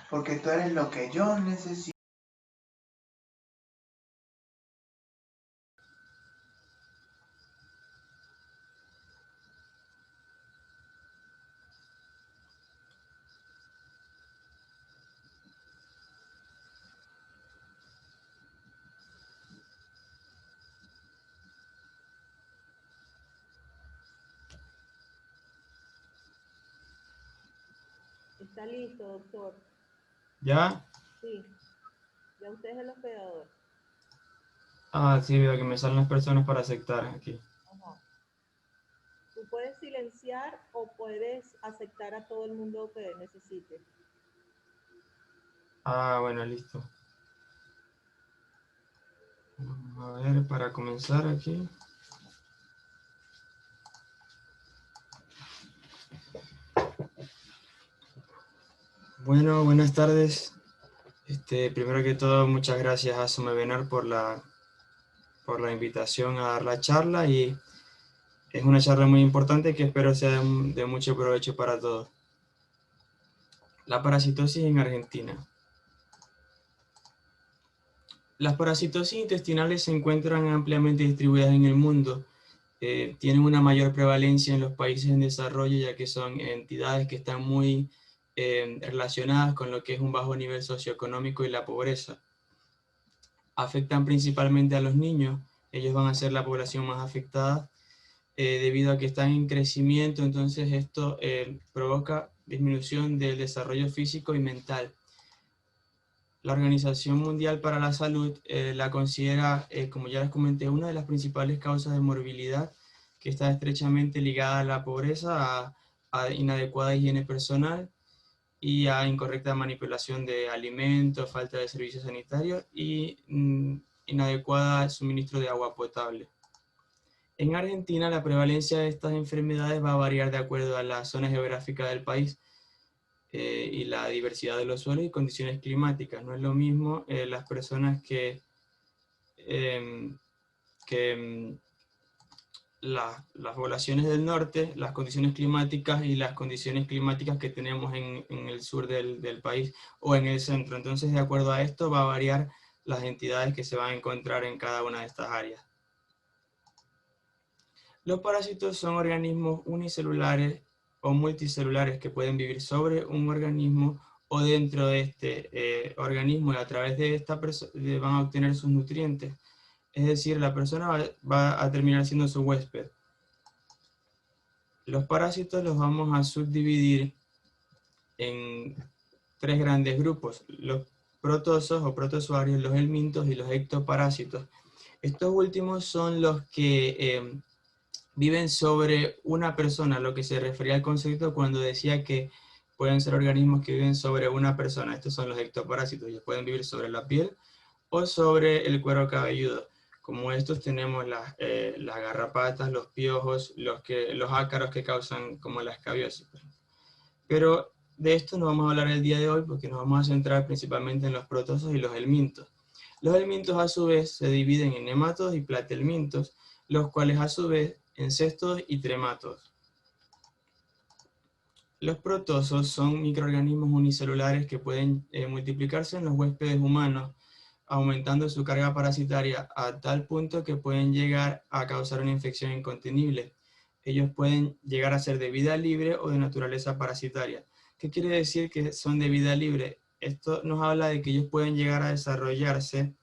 porque tú eres lo que yo necesito. Está listo, doctor. ¿Ya? Sí, ya usted es el hospedador. Ah, sí, veo que me salen las personas para aceptar aquí. Ajá. Tú puedes silenciar o puedes aceptar a todo el mundo que necesite. Ah, bueno, listo. Vamos a ver, para comenzar aquí. Bueno, buenas tardes. Primero que todo, muchas gracias a Sumebenar por la invitación a dar la charla y es una charla muy importante que espero sea de mucho provecho para todos. La parasitosis en Argentina. Las parasitosis intestinales se encuentran ampliamente distribuidas en el mundo. Tienen una mayor prevalencia en los países en desarrollo, ya que son entidades que están muy relacionadas con lo que es un bajo nivel socioeconómico y la pobreza. Afectan principalmente a los niños, ellos van a ser la población más afectada debido a que están en crecimiento, entonces esto provoca disminución del desarrollo físico y mental. La Organización Mundial para la Salud la considera, como ya les comenté, una de las principales causas de morbilidad que está estrechamente ligada a la pobreza, a inadecuada higiene personal y a incorrecta manipulación de alimentos, falta de servicios sanitarios y inadecuada suministro de agua potable. En Argentina, la prevalencia de estas enfermedades va a variar de acuerdo a la zona geográfica del país y la diversidad de los suelos y condiciones climáticas. No es lo mismo las personas eh, que las poblaciones del norte, las condiciones climáticas y las condiciones climáticas que tenemos en el sur del país o en el centro. Entonces, de acuerdo a esto, va a variar las entidades que se van a encontrar en cada una de estas áreas. Los parásitos son organismos unicelulares o multicelulares que pueden vivir sobre un organismo o dentro de este organismo y a través de esta van a obtener sus nutrientes. Es decir, la persona va a terminar siendo su huésped. Los parásitos los vamos a subdividir en tres grandes grupos: los protozoos o protozoarios, los helmintos y los ectoparásitos. Estos últimos son los que viven sobre una persona, lo que se refería al concepto cuando decía que pueden ser organismos que viven sobre una persona. Estos son los ectoparásitos, ellos pueden vivir sobre la piel o sobre el cuero cabelludo. Como estos tenemos las garrapatas, los piojos, los ácaros que causan como la escabiosis. Pero de esto no vamos a hablar el día de hoy porque nos vamos a centrar principalmente en los protozoos y los helmintos. Los helmintos a su vez se dividen en nematodos y platelmintos, los cuales a su vez en céstodos y tremátodos. Los protozoos son microorganismos unicelulares que pueden multiplicarse en los huéspedes humanos, aumentando su carga parasitaria a tal punto que pueden llegar a causar una infección incontenible. Ellos pueden llegar a ser de vida libre o de naturaleza parasitaria. ¿Qué quiere decir que son de vida libre? Esto nos habla de que ellos pueden llegar a desarrollarse,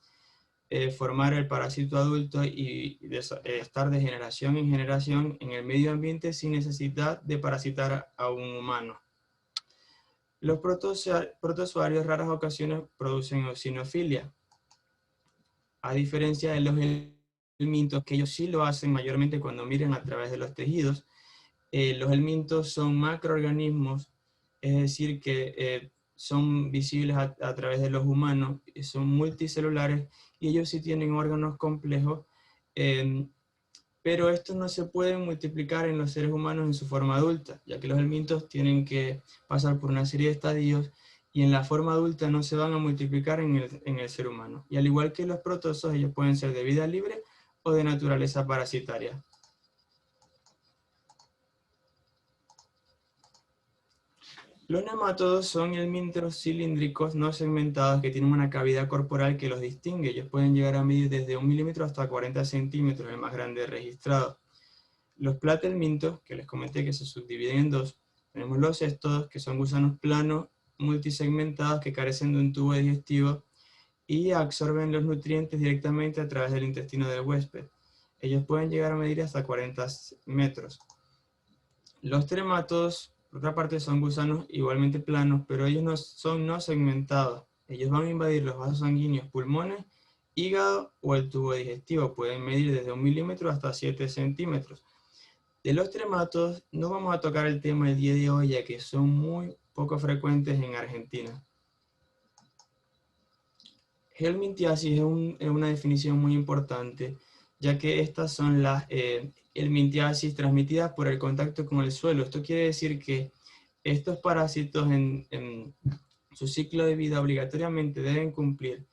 formar el parásito adulto y estar de generación en generación en el medio ambiente sin necesidad de parasitar a un humano. Los protozoarios raras ocasiones producen eosinofilia, a diferencia de los helmintos, que ellos sí lo hacen mayormente cuando miran a través de los tejidos. Los helmintos son macroorganismos, es decir, que son visibles a través de los humanos, son multicelulares y ellos sí tienen órganos complejos, eh, pero estos no se pueden multiplicar en los seres humanos en su forma adulta, ya que los helmintos tienen que pasar por una serie de estadios y en la forma adulta no se van a multiplicar en el ser humano. Y al igual que los protozoos, ellos pueden ser de vida libre o de naturaleza parasitaria. Los nematodos son helmínteros cilíndricos no segmentados que tienen una cavidad corporal que los distingue. Ellos pueden llegar a medir desde 1 milímetro hasta 40 centímetros, el más grande registrado. Los platelmintos, que les comenté que se subdividen en dos, tenemos los cestodos, que son gusanos planos multisegmentados que carecen de un tubo digestivo y absorben los nutrientes directamente a través del intestino del huésped. Ellos pueden llegar a medir hasta 40 metros. Los tremátodos, por otra parte, son gusanos igualmente planos, pero ellos son no segmentados. Ellos van a invadir los vasos sanguíneos, pulmones, hígado o el tubo digestivo. Pueden medir desde 1 milímetro hasta 7 centímetros. De los tremátodos no vamos a tocar el tema el día de hoy, ya que son muy poco frecuentes en Argentina. Helminthiasis es una definición muy importante, ya que estas son las helminthiasis transmitidas por el contacto con el suelo. Esto quiere decir que estos parásitos en su ciclo de vida obligatoriamente deben cumplir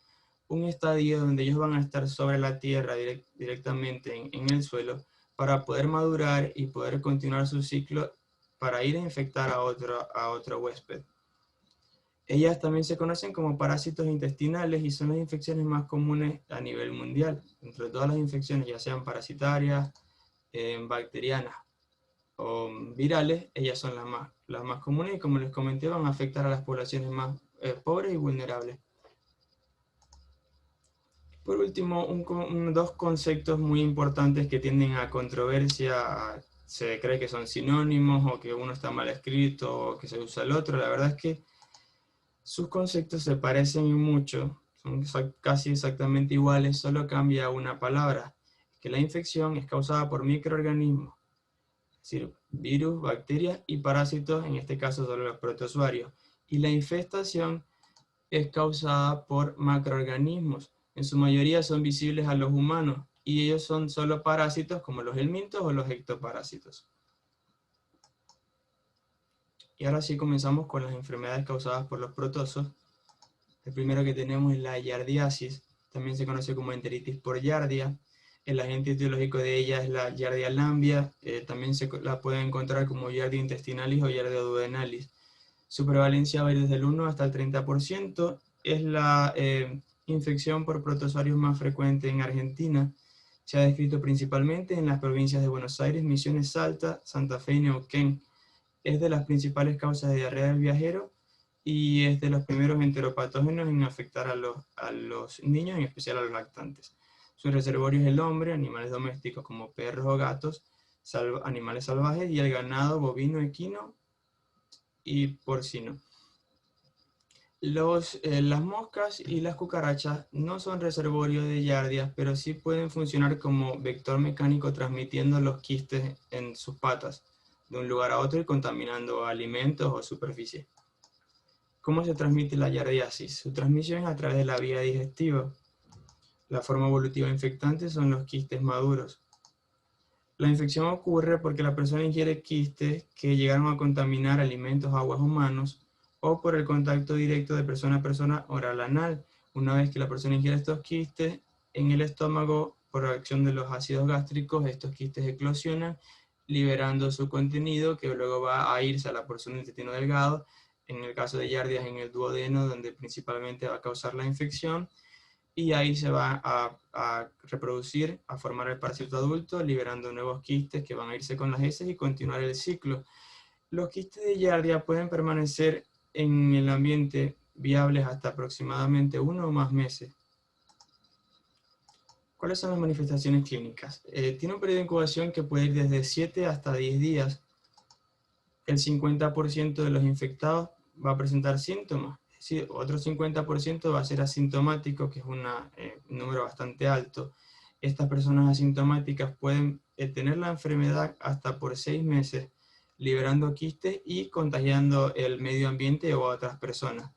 un estadio donde ellos van a estar sobre la tierra directamente en el suelo para poder madurar y poder continuar su ciclo para ir a infectar a otro huésped. Ellas también se conocen como parásitos intestinales y son las infecciones más comunes a nivel mundial. Entre todas las infecciones, ya sean parasitarias, bacterianas o virales, ellas son las más comunes y, como les comenté, van a afectar a las poblaciones más pobres y vulnerables. Por último, dos conceptos muy importantes que tienden a controversia. Se cree que son sinónimos o que uno está mal escrito o que se usa el otro. La verdad es que sus conceptos se parecen mucho, son casi exactamente iguales, solo cambia una palabra, que la infección es causada por microorganismos, es decir, virus, bacterias y parásitos, en este caso solo los protozoarios, y la infestación es causada por macroorganismos. En su mayoría son visibles a los humanos, y ellos son solo parásitos como los helmintos o los ectoparásitos. Y ahora sí comenzamos con las enfermedades causadas por los protozoos. El primero que tenemos es la yardiasis, también se conoce como enteritis por yardia. El agente etiológico de ella es la Yardia lamblia, también la pueden encontrar como Yardia intestinalis o Yardia duodenalis. Su prevalencia va a ir desde el 1 hasta el 30%. Es la infección por protozoarios más frecuente en Argentina. Se ha descrito principalmente en las provincias de Buenos Aires, Misiones, Salta, Santa Fe y Neuquén. Es de las principales causas de diarrea del viajero y es de los primeros enteropatógenos en afectar a los niños, en especial a los lactantes. Su reservorio es el hombre, animales domésticos como perros o gatos, animales salvajes y el ganado bovino, equino y porcino. Las moscas y las cucarachas no son reservorios de yardias, pero sí pueden funcionar como vector mecánico transmitiendo los quistes en sus patas de un lugar a otro y contaminando alimentos o superficies. ¿Cómo se transmite la yardiasis? Su transmisión es a través de la vía digestiva. La forma evolutiva infectante son los quistes maduros. La infección ocurre porque la persona ingiere quistes que llegaron a contaminar alimentos, aguas humanos o por el contacto directo de persona a persona oral anal. Una vez que la persona ingiere estos quistes en el estómago, por acción de los ácidos gástricos, estos quistes eclosionan, liberando su contenido que luego va a irse a la porción del intestino delgado, en el caso de yardias en el duodeno, donde principalmente va a causar la infección, y ahí se va a reproducir, a formar el parásito adulto, liberando nuevos quistes que van a irse con las heces y continuar el ciclo. Los quistes de yardia pueden permanecer en el ambiente viables hasta aproximadamente 1 o más meses. ¿Cuáles son las manifestaciones clínicas? Tiene un periodo de incubación que puede ir desde 7 hasta 10 días. El 50% de los infectados va a presentar síntomas. Es decir, otro 50% va a ser asintomático, que es un número bastante alto. Estas personas asintomáticas pueden tener la enfermedad hasta por 6 meses, liberando quistes y contagiando el medio ambiente o a otras personas.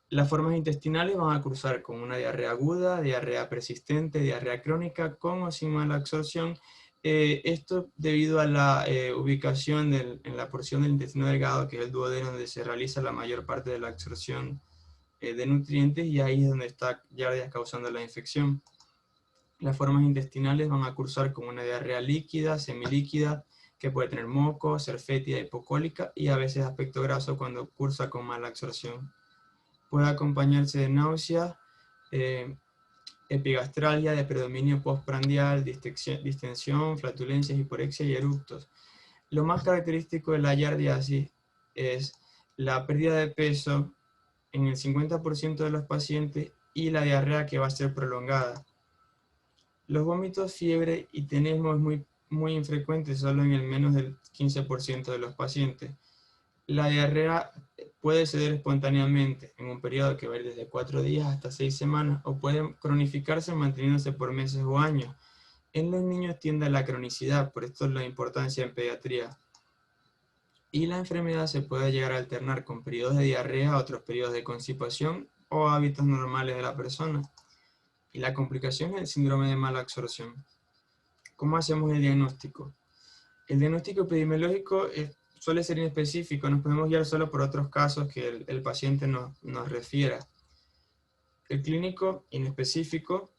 Las formas intestinales van a cruzar con una diarrea aguda, diarrea persistente, diarrea crónica, con o sin mala absorción. Esto debido a la ubicación en la porción del intestino delgado, que es el duodeno, donde se realiza la mayor parte de la absorción de nutrientes, y ahí es donde está yardia causando la infección. Las formas intestinales van a cursar con una diarrea líquida, semilíquida, que puede tener moco, ser fétida, hipocólica y a veces aspecto graso cuando cursa con mala absorción. Puede acompañarse de náuseas, epigastralia, de predominio postprandial, distensión, flatulencias, hiporexia y eructos. Lo más característico de la giardiasis es la pérdida de peso en el 50% de los pacientes y la diarrea que va a ser prolongada. Los vómitos, fiebre y tenesmo es muy infrecuente, solo en el menos del 15% de los pacientes. La diarrea puede ceder espontáneamente en un periodo que va a ir desde 4 días hasta 6 semanas o puede cronificarse manteniéndose por meses o años. En los niños tiende a la cronicidad, por esto es la importancia en pediatría. Y la enfermedad se puede llegar a alternar con periodos de diarrea, otros periodos de constipación o hábitos normales de la persona. Y la complicación es el síndrome de mala absorción. ¿Cómo hacemos el diagnóstico? El diagnóstico epidemiológico suele ser inespecífico, nos podemos guiar solo por otros casos que el paciente nos refiera. El clínico inespecífico,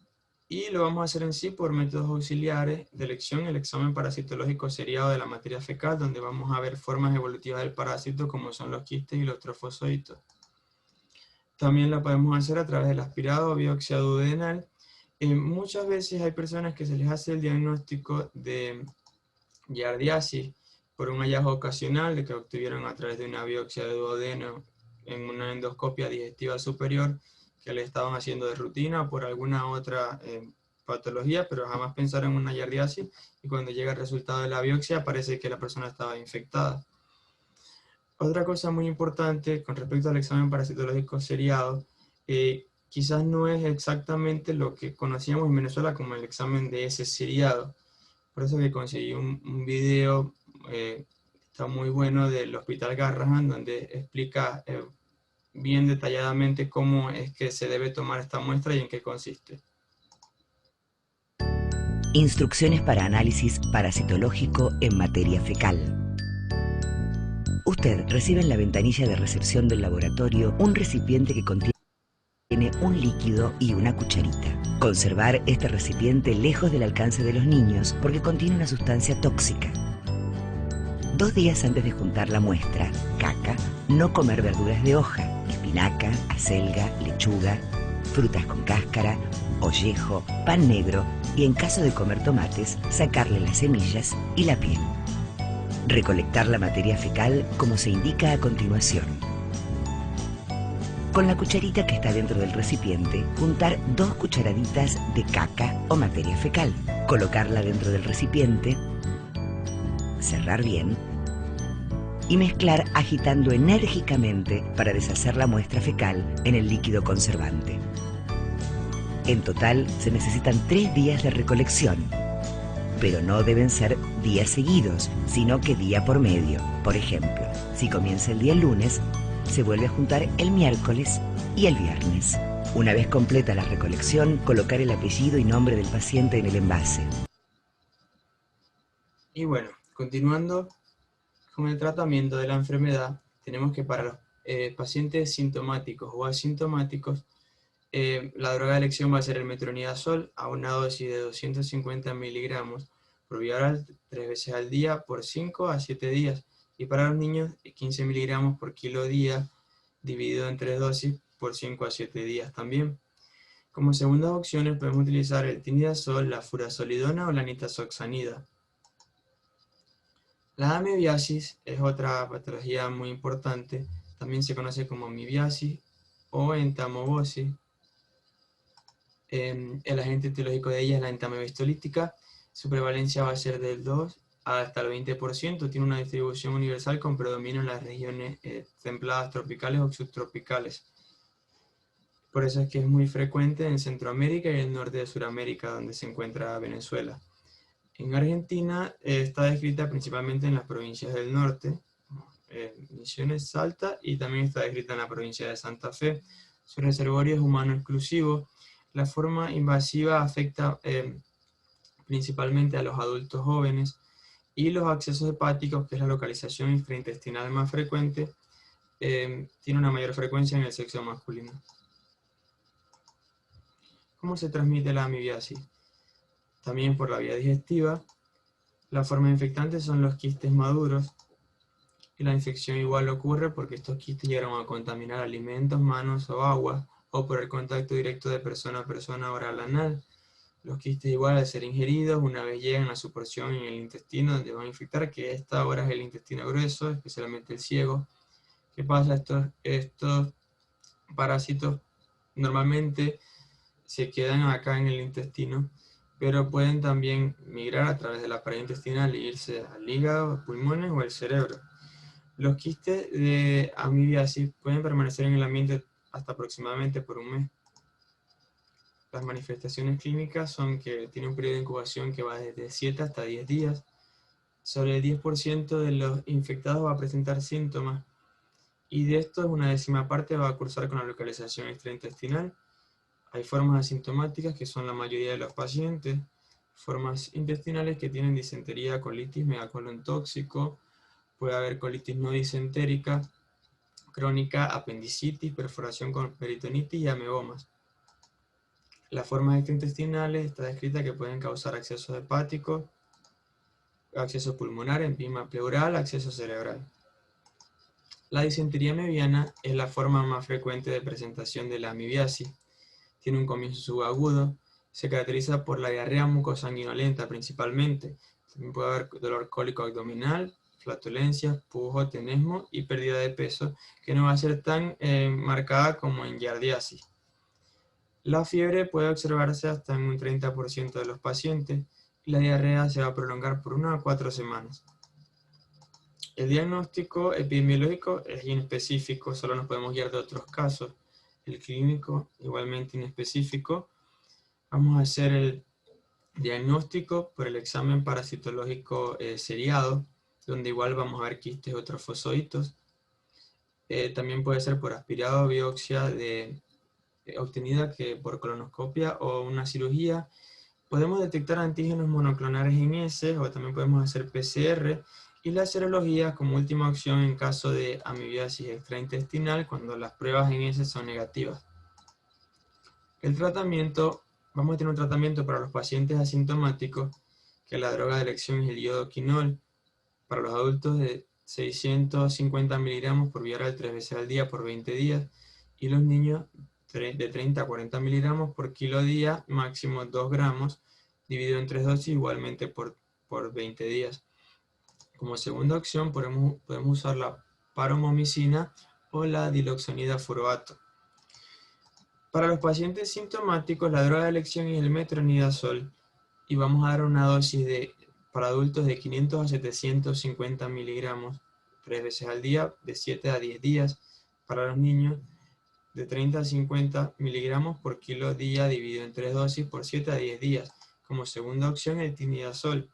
y lo vamos a hacer en sí por métodos auxiliares de elección, el examen parasitológico seriado de la materia fecal, donde vamos a ver formas evolutivas del parásito como son los quistes y los trofozoitos. También la podemos hacer a través del aspirado o biopsia duodenal. Muchas veces hay personas que se les hace el diagnóstico de giardiasis por un hallazgo ocasional de que obtuvieron a través de una biopsia de duodeno en una endoscopia digestiva superior que le estaban haciendo de rutina por alguna otra patología, pero jamás pensaron en una giardiasis, y cuando llega el resultado de la biopsia parece que la persona estaba infectada. Otra cosa muy importante con respecto al examen parasitológico seriado, quizás no es exactamente lo que conocíamos en Venezuela como el examen de ese seriado. Por eso que conseguí un video, está muy bueno, del Hospital Garrahan, donde explica bien detalladamente cómo es que se debe tomar esta muestra y en qué consiste. Instrucciones para análisis parasitológico en materia fecal. Usted recibe en la ventanilla de recepción del laboratorio un recipiente que contiene un líquido y una cucharita. Conservar este recipiente lejos del alcance de los niños porque contiene una sustancia tóxica. 2 días antes de juntar la muestra, caca, no comer verduras de hoja, espinaca, acelga, lechuga, frutas con cáscara, ollejo, pan negro y en caso de comer tomates, sacarle las semillas y la piel. Recolectar la materia fecal como se indica a continuación. Con la cucharita que está dentro del recipiente, juntar 2 cucharaditas de caca o materia fecal. Colocarla dentro del recipiente, cerrar bien y mezclar agitando enérgicamente para deshacer la muestra fecal en el líquido conservante. En total se necesitan 3 días de recolección, pero no deben ser días seguidos, sino que día por medio. Por ejemplo, si comienza el día lunes, se vuelve a juntar el miércoles y el viernes. Una vez completa la recolección, colocar el apellido y nombre del paciente en el envase. Y bueno, continuando con el tratamiento de la enfermedad, tenemos que para los pacientes sintomáticos o asintomáticos, la droga de elección va a ser el metronidazol a una dosis de 250 miligramos por vía oral 3 veces al día por 5 a 7 días. Y para los niños, 15 miligramos por kilo día, dividido en 3 dosis por 5 a 7 días también. Como segundas opciones podemos utilizar el tinidazol, la furazolidona o la nitazoxanida. La amibiasis es otra patología muy importante, también se conoce como amibiasis o entamoebosis. El agente etiológico de ella es la entamoeba histolítica, su prevalencia va a ser del 2 hasta el 20%, tiene una distribución universal con predominio en las regiones templadas tropicales o subtropicales. Por eso es que es muy frecuente en Centroamérica y el norte de Sudamérica, donde se encuentra Venezuela. En Argentina está descrita principalmente en las provincias del norte, Misiones, Salta, y también está descrita en la provincia de Santa Fe. Su reservorio es humano exclusivo. La forma invasiva afecta principalmente a los adultos jóvenes, y los accesos hepáticos, que es la localización intraintestinal más frecuente, tiene una mayor frecuencia en el sexo masculino. ¿Cómo se transmite la amibiasis? También por la vía digestiva, Las formas infectantes son los quistes maduros, y la infección igual ocurre porque estos quistes llegaron a contaminar alimentos, manos o agua, o por el contacto directo de persona a persona oral anal. Los quistes igual al ser ingeridos, una vez llegan a su porción en el intestino donde van a infectar, que esta ahora es el intestino grueso, especialmente el ciego. ¿Qué pasa? Estos parásitos normalmente se quedan acá en el intestino, pero pueden también migrar a través de la pared intestinal e irse al hígado, pulmones o el cerebro. Los quistes de amibiasis pueden permanecer en el ambiente hasta aproximadamente por un mes. Las manifestaciones clínicas son que tiene un periodo de incubación que va desde 7 hasta 10 días. Sobre el 10% de los infectados va a presentar síntomas, y de estos una décima parte va a cursar con la localización extraintestinal. Hay formas asintomáticas que son la mayoría de los pacientes, formas intestinales que tienen disentería, colitis, megacolon tóxico, puede haber colitis no disentérica, crónica, apendicitis, perforación con peritonitis y amebomas. Las formas extraintestinales está descrita que pueden causar acceso hepático, acceso pulmonar, enfisema pleural, acceso cerebral. La disentería mebiana es la forma más frecuente de presentación de la amibiasis. Tiene un comienzo subagudo, se caracteriza por la diarrea mucosanguinolenta principalmente. También puede haber dolor cólico abdominal, flatulencias, pujo, tenesmo y pérdida de peso, que no va a ser tan marcada como en giardiasis. La fiebre puede observarse hasta en un 30% de los pacientes y la diarrea se va a prolongar por 1 a 4 semanas. El diagnóstico epidemiológico es inespecífico, solo nos podemos guiar de otros casos. El clínico igualmente inespecífico. Vamos a hacer el diagnóstico por el examen parasitológico seriado, donde igual vamos a ver quistes o trofozoitos. También puede ser por aspirado o biopsia obtenida por colonoscopia o una cirugía. Podemos detectar antígenos monoclonales en heces o también podemos hacer PCR, y la serología como última opción en caso de amibiasis extraintestinal cuando las pruebas en heces son negativas. El tratamiento, vamos a tener un tratamiento para los pacientes asintomáticos, que la droga de elección es el iodoquinol, para los adultos de 650 miligramos por vía oral 3 veces al día por 20 días, y los niños de 30 a 40 miligramos por kilo día, máximo 2 gramos, dividido en 3 dosis igualmente por 20 días. Como segunda opción podemos usar la paromomicina o la diloxanida furoato. Para los pacientes sintomáticos, la droga de elección es el metronidazol, y vamos a dar una dosis para adultos de 500 a 750 miligramos 3 veces al día, de 7 a 10 días. Para los niños, de 30 a 50 miligramos por kilo día, dividido en 3 dosis por 7 a 10 días. Como segunda opción, el tinidazol.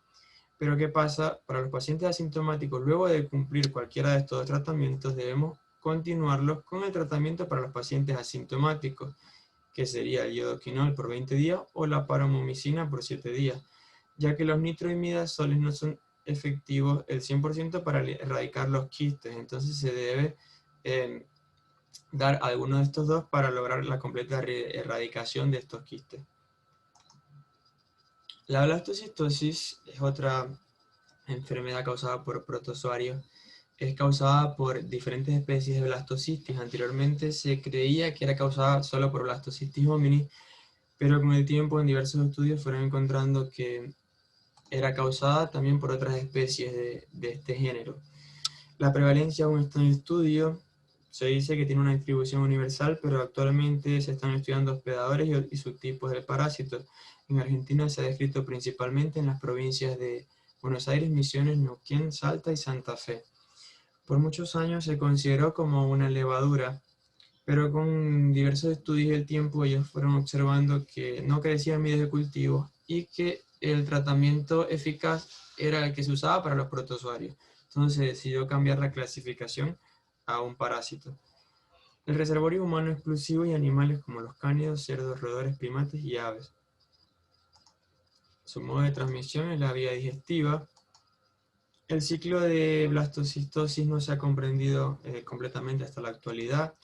Pero ¿qué pasa? Para los pacientes asintomáticos, luego de cumplir cualquiera de estos tratamientos, debemos continuarlos con el tratamiento para los pacientes asintomáticos, que sería el iodoquinol por 20 días o la paromomicina por 7 días, ya que los nitroimidazoles no son efectivos el 100% para erradicar los quistes. Entonces se debe dar alguno de estos dos para lograr la completa erradicación de estos quistes. La blastocistosis es otra enfermedad causada por protozoarios. Es causada por diferentes especies de blastocistis. Anteriormente se creía que era causada solo por Blastocystis hominis, pero con el tiempo en diversos estudios fueron encontrando que era causada también por otras especies de este género. La prevalencia aún está en estudio. Se dice que tiene una distribución universal, pero actualmente se están estudiando hospedadores y subtipos del parásito. En Argentina se ha descrito principalmente en las provincias de Buenos Aires, Misiones, Neuquén, Salta y Santa Fe. Por muchos años se consideró como una levadura, pero con diversos estudios del tiempo ellos fueron observando que no crecía en medios de cultivo y que el tratamiento eficaz era el que se usaba para los protozoarios. Entonces se decidió cambiar la clasificación a un parásito. El reservorio humano exclusivo y animales como los cánidos, cerdos, roedores, primates y aves. Su modo de transmisión es la vía digestiva. El ciclo de blastocistosis no se ha comprendido completamente hasta la actualidad.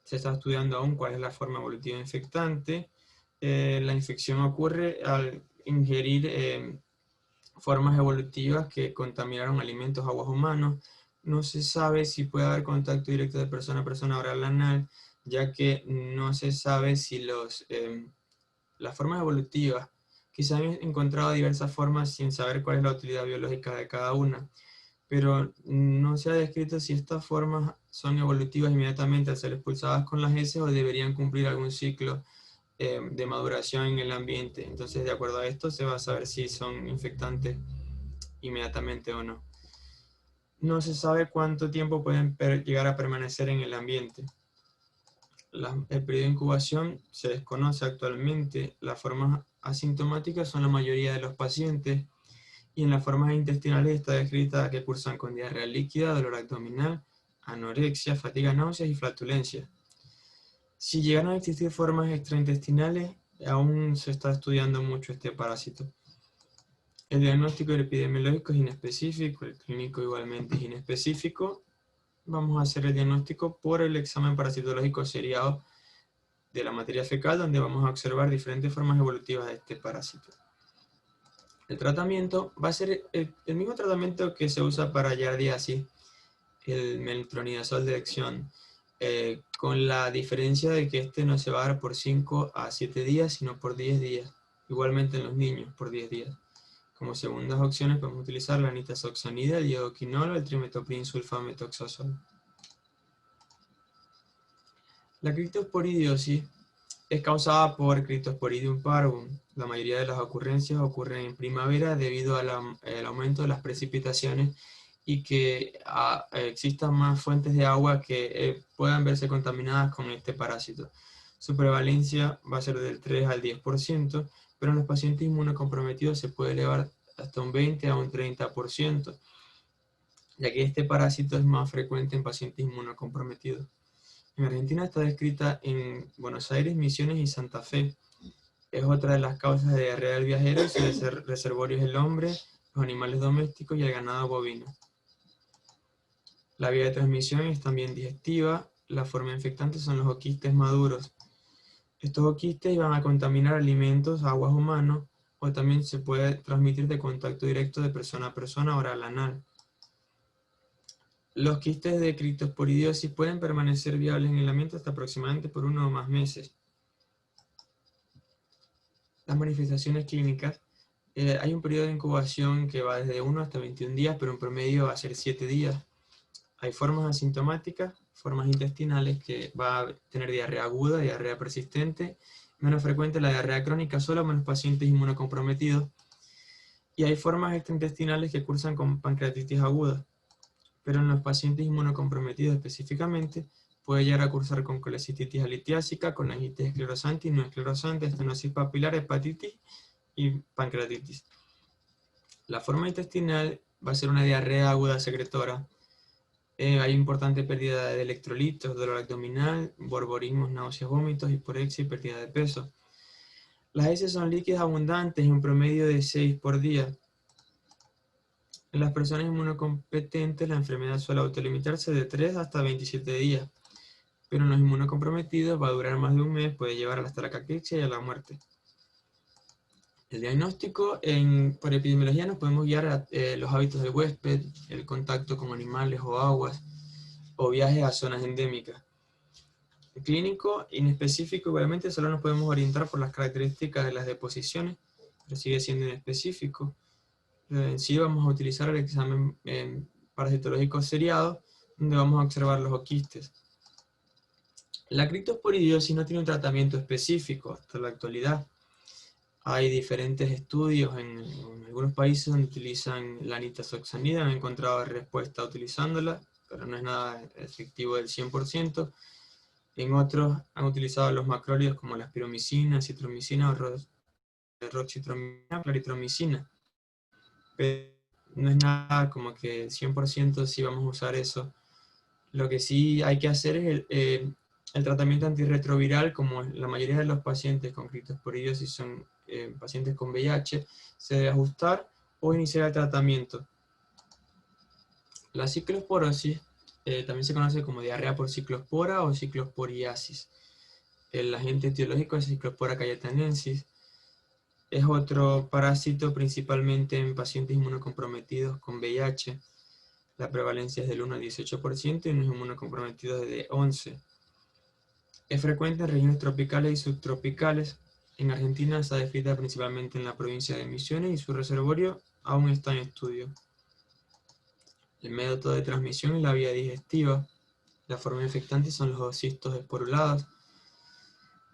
Se está estudiando aún cuál es la forma evolutiva infectante. La infección ocurre al ingerir formas evolutivas que contaminaron alimentos, aguas humanos. No se sabe si puede haber contacto directo de persona a persona oral anal, ya que no se sabe si las formas evolutivas, quizá han encontrado diversas formas sin saber cuál es la utilidad biológica de cada una, pero no se ha descrito si estas formas son evolutivas inmediatamente al ser expulsadas con las heces o deberían cumplir algún ciclo de maduración en el ambiente. Entonces, de acuerdo a esto, se va a saber si son infectantes inmediatamente o no. No se sabe cuánto tiempo pueden llegar a permanecer en el ambiente. El periodo de incubación se desconoce actualmente. Las formas asintomáticas son la mayoría de los pacientes, y en las formas intestinales está descrita que cursan con diarrea líquida, dolor abdominal, anorexia, fatiga, náuseas y flatulencia. Si llegaron a existir formas extraintestinales, aún se está estudiando mucho este parásito. El diagnóstico epidemiológico es inespecífico, el clínico igualmente es inespecífico. Vamos a hacer el diagnóstico por el examen parasitológico seriado de la materia fecal, donde vamos a observar diferentes formas evolutivas de este parásito. El tratamiento va a ser el mismo tratamiento que se usa para yardiasis, el metronidazol de elección, con la diferencia de que este no se va a dar por 5 a 7 días, sino por 10 días. Igualmente en los niños, por 10 días. Como segundas opciones podemos utilizar la nitazoxanida, el iodoquinol o el trimetoprim sulfametoxazol. La criptosporidiosis es causada por Cryptosporidium parvum. La mayoría de las ocurrencias ocurren en primavera debido al aumento de las precipitaciones y que existan más fuentes de agua que puedan verse contaminadas con este parásito. Su prevalencia va a ser del 3 al 10%, pero en los pacientes inmunocomprometidos se puede elevar hasta un 20 a un 30%, ya que este parásito es más frecuente en pacientes inmunocomprometidos. En Argentina está descrita en Buenos Aires, Misiones y Santa Fe. Es otra de las causas de diarrea del viajero y su reservorio es el hombre, los animales domésticos y el ganado bovino. La vía de transmisión es también digestiva. La forma infectante son los oquistes maduros. Estos oquistes van a contaminar alimentos, aguas humanos, o también se puede transmitir de contacto directo de persona a persona oral anal. Los quistes de criptosporidiosis pueden permanecer viables en el ambiente hasta aproximadamente por 1 o más meses. Las manifestaciones clínicas. Hay un periodo de incubación que va desde 1 hasta 21 días, pero en promedio va a ser 7 días. Hay formas asintomáticas, formas intestinales que va a tener diarrea aguda, diarrea persistente, menos frecuente la diarrea crónica solo en los pacientes inmunocomprometidos. Y hay formas extraintestinales que cursan con pancreatitis aguda, pero en los pacientes inmunocomprometidos específicamente puede llegar a cursar con colecistitis alitiásica, colangitis esclerosante y no esclerosante, estenosis papilar, hepatitis y pancreatitis. La forma intestinal va a ser una diarrea aguda secretora. Hay importante pérdida de electrolitos, dolor abdominal, borborismos, náuseas, vómitos, hiporexia y pérdida de peso. Las heces son líquidas abundantes, en promedio de 6 por día. En las personas inmunocompetentes la enfermedad suele autolimitarse de 3 hasta 27 días, pero en los inmunocomprometidos va a durar más de un mes, puede llevar hasta la caquexia y a la muerte. El diagnóstico, por epidemiología nos podemos guiar a los hábitos del huésped, el contacto con animales o aguas, o viajes a zonas endémicas. El clínico, inespecífico, igualmente solo nos podemos orientar por las características de las deposiciones, pero sigue siendo inespecífico. En sí vamos a utilizar el examen parasitológico seriado, donde vamos a observar los oquistes. La criptosporidiosis no tiene un tratamiento específico hasta la actualidad. Hay diferentes estudios en algunos países donde utilizan la nitazoxanida, han encontrado respuesta utilizándola, pero no es nada efectivo del 100%. En otros han utilizado los macrólidos como la espiromicina, citromicina o roxitromicina, claritromicina. Pero no es nada como que 100% sí vamos a usar eso. Lo que sí hay que hacer es el tratamiento antirretroviral, como la mayoría de los pacientes con criptosporidiosis son pacientes con VIH, se debe ajustar o iniciar el tratamiento. La ciclosporosis también se conoce como diarrea por ciclospora o ciclosporiasis. El agente etiológico es Cyclospora cayetanensis. es otro parásito principalmente en pacientes inmunocomprometidos con VIH. La prevalencia es del 1 al 18% y en los inmunocomprometidos es de 11%. Es frecuente en regiones tropicales y subtropicales. En Argentina está descrita principalmente en la provincia de Misiones y su reservorio aún está en estudio. El método de transmisión es la vía digestiva. La forma infectante son los oocistos esporulados.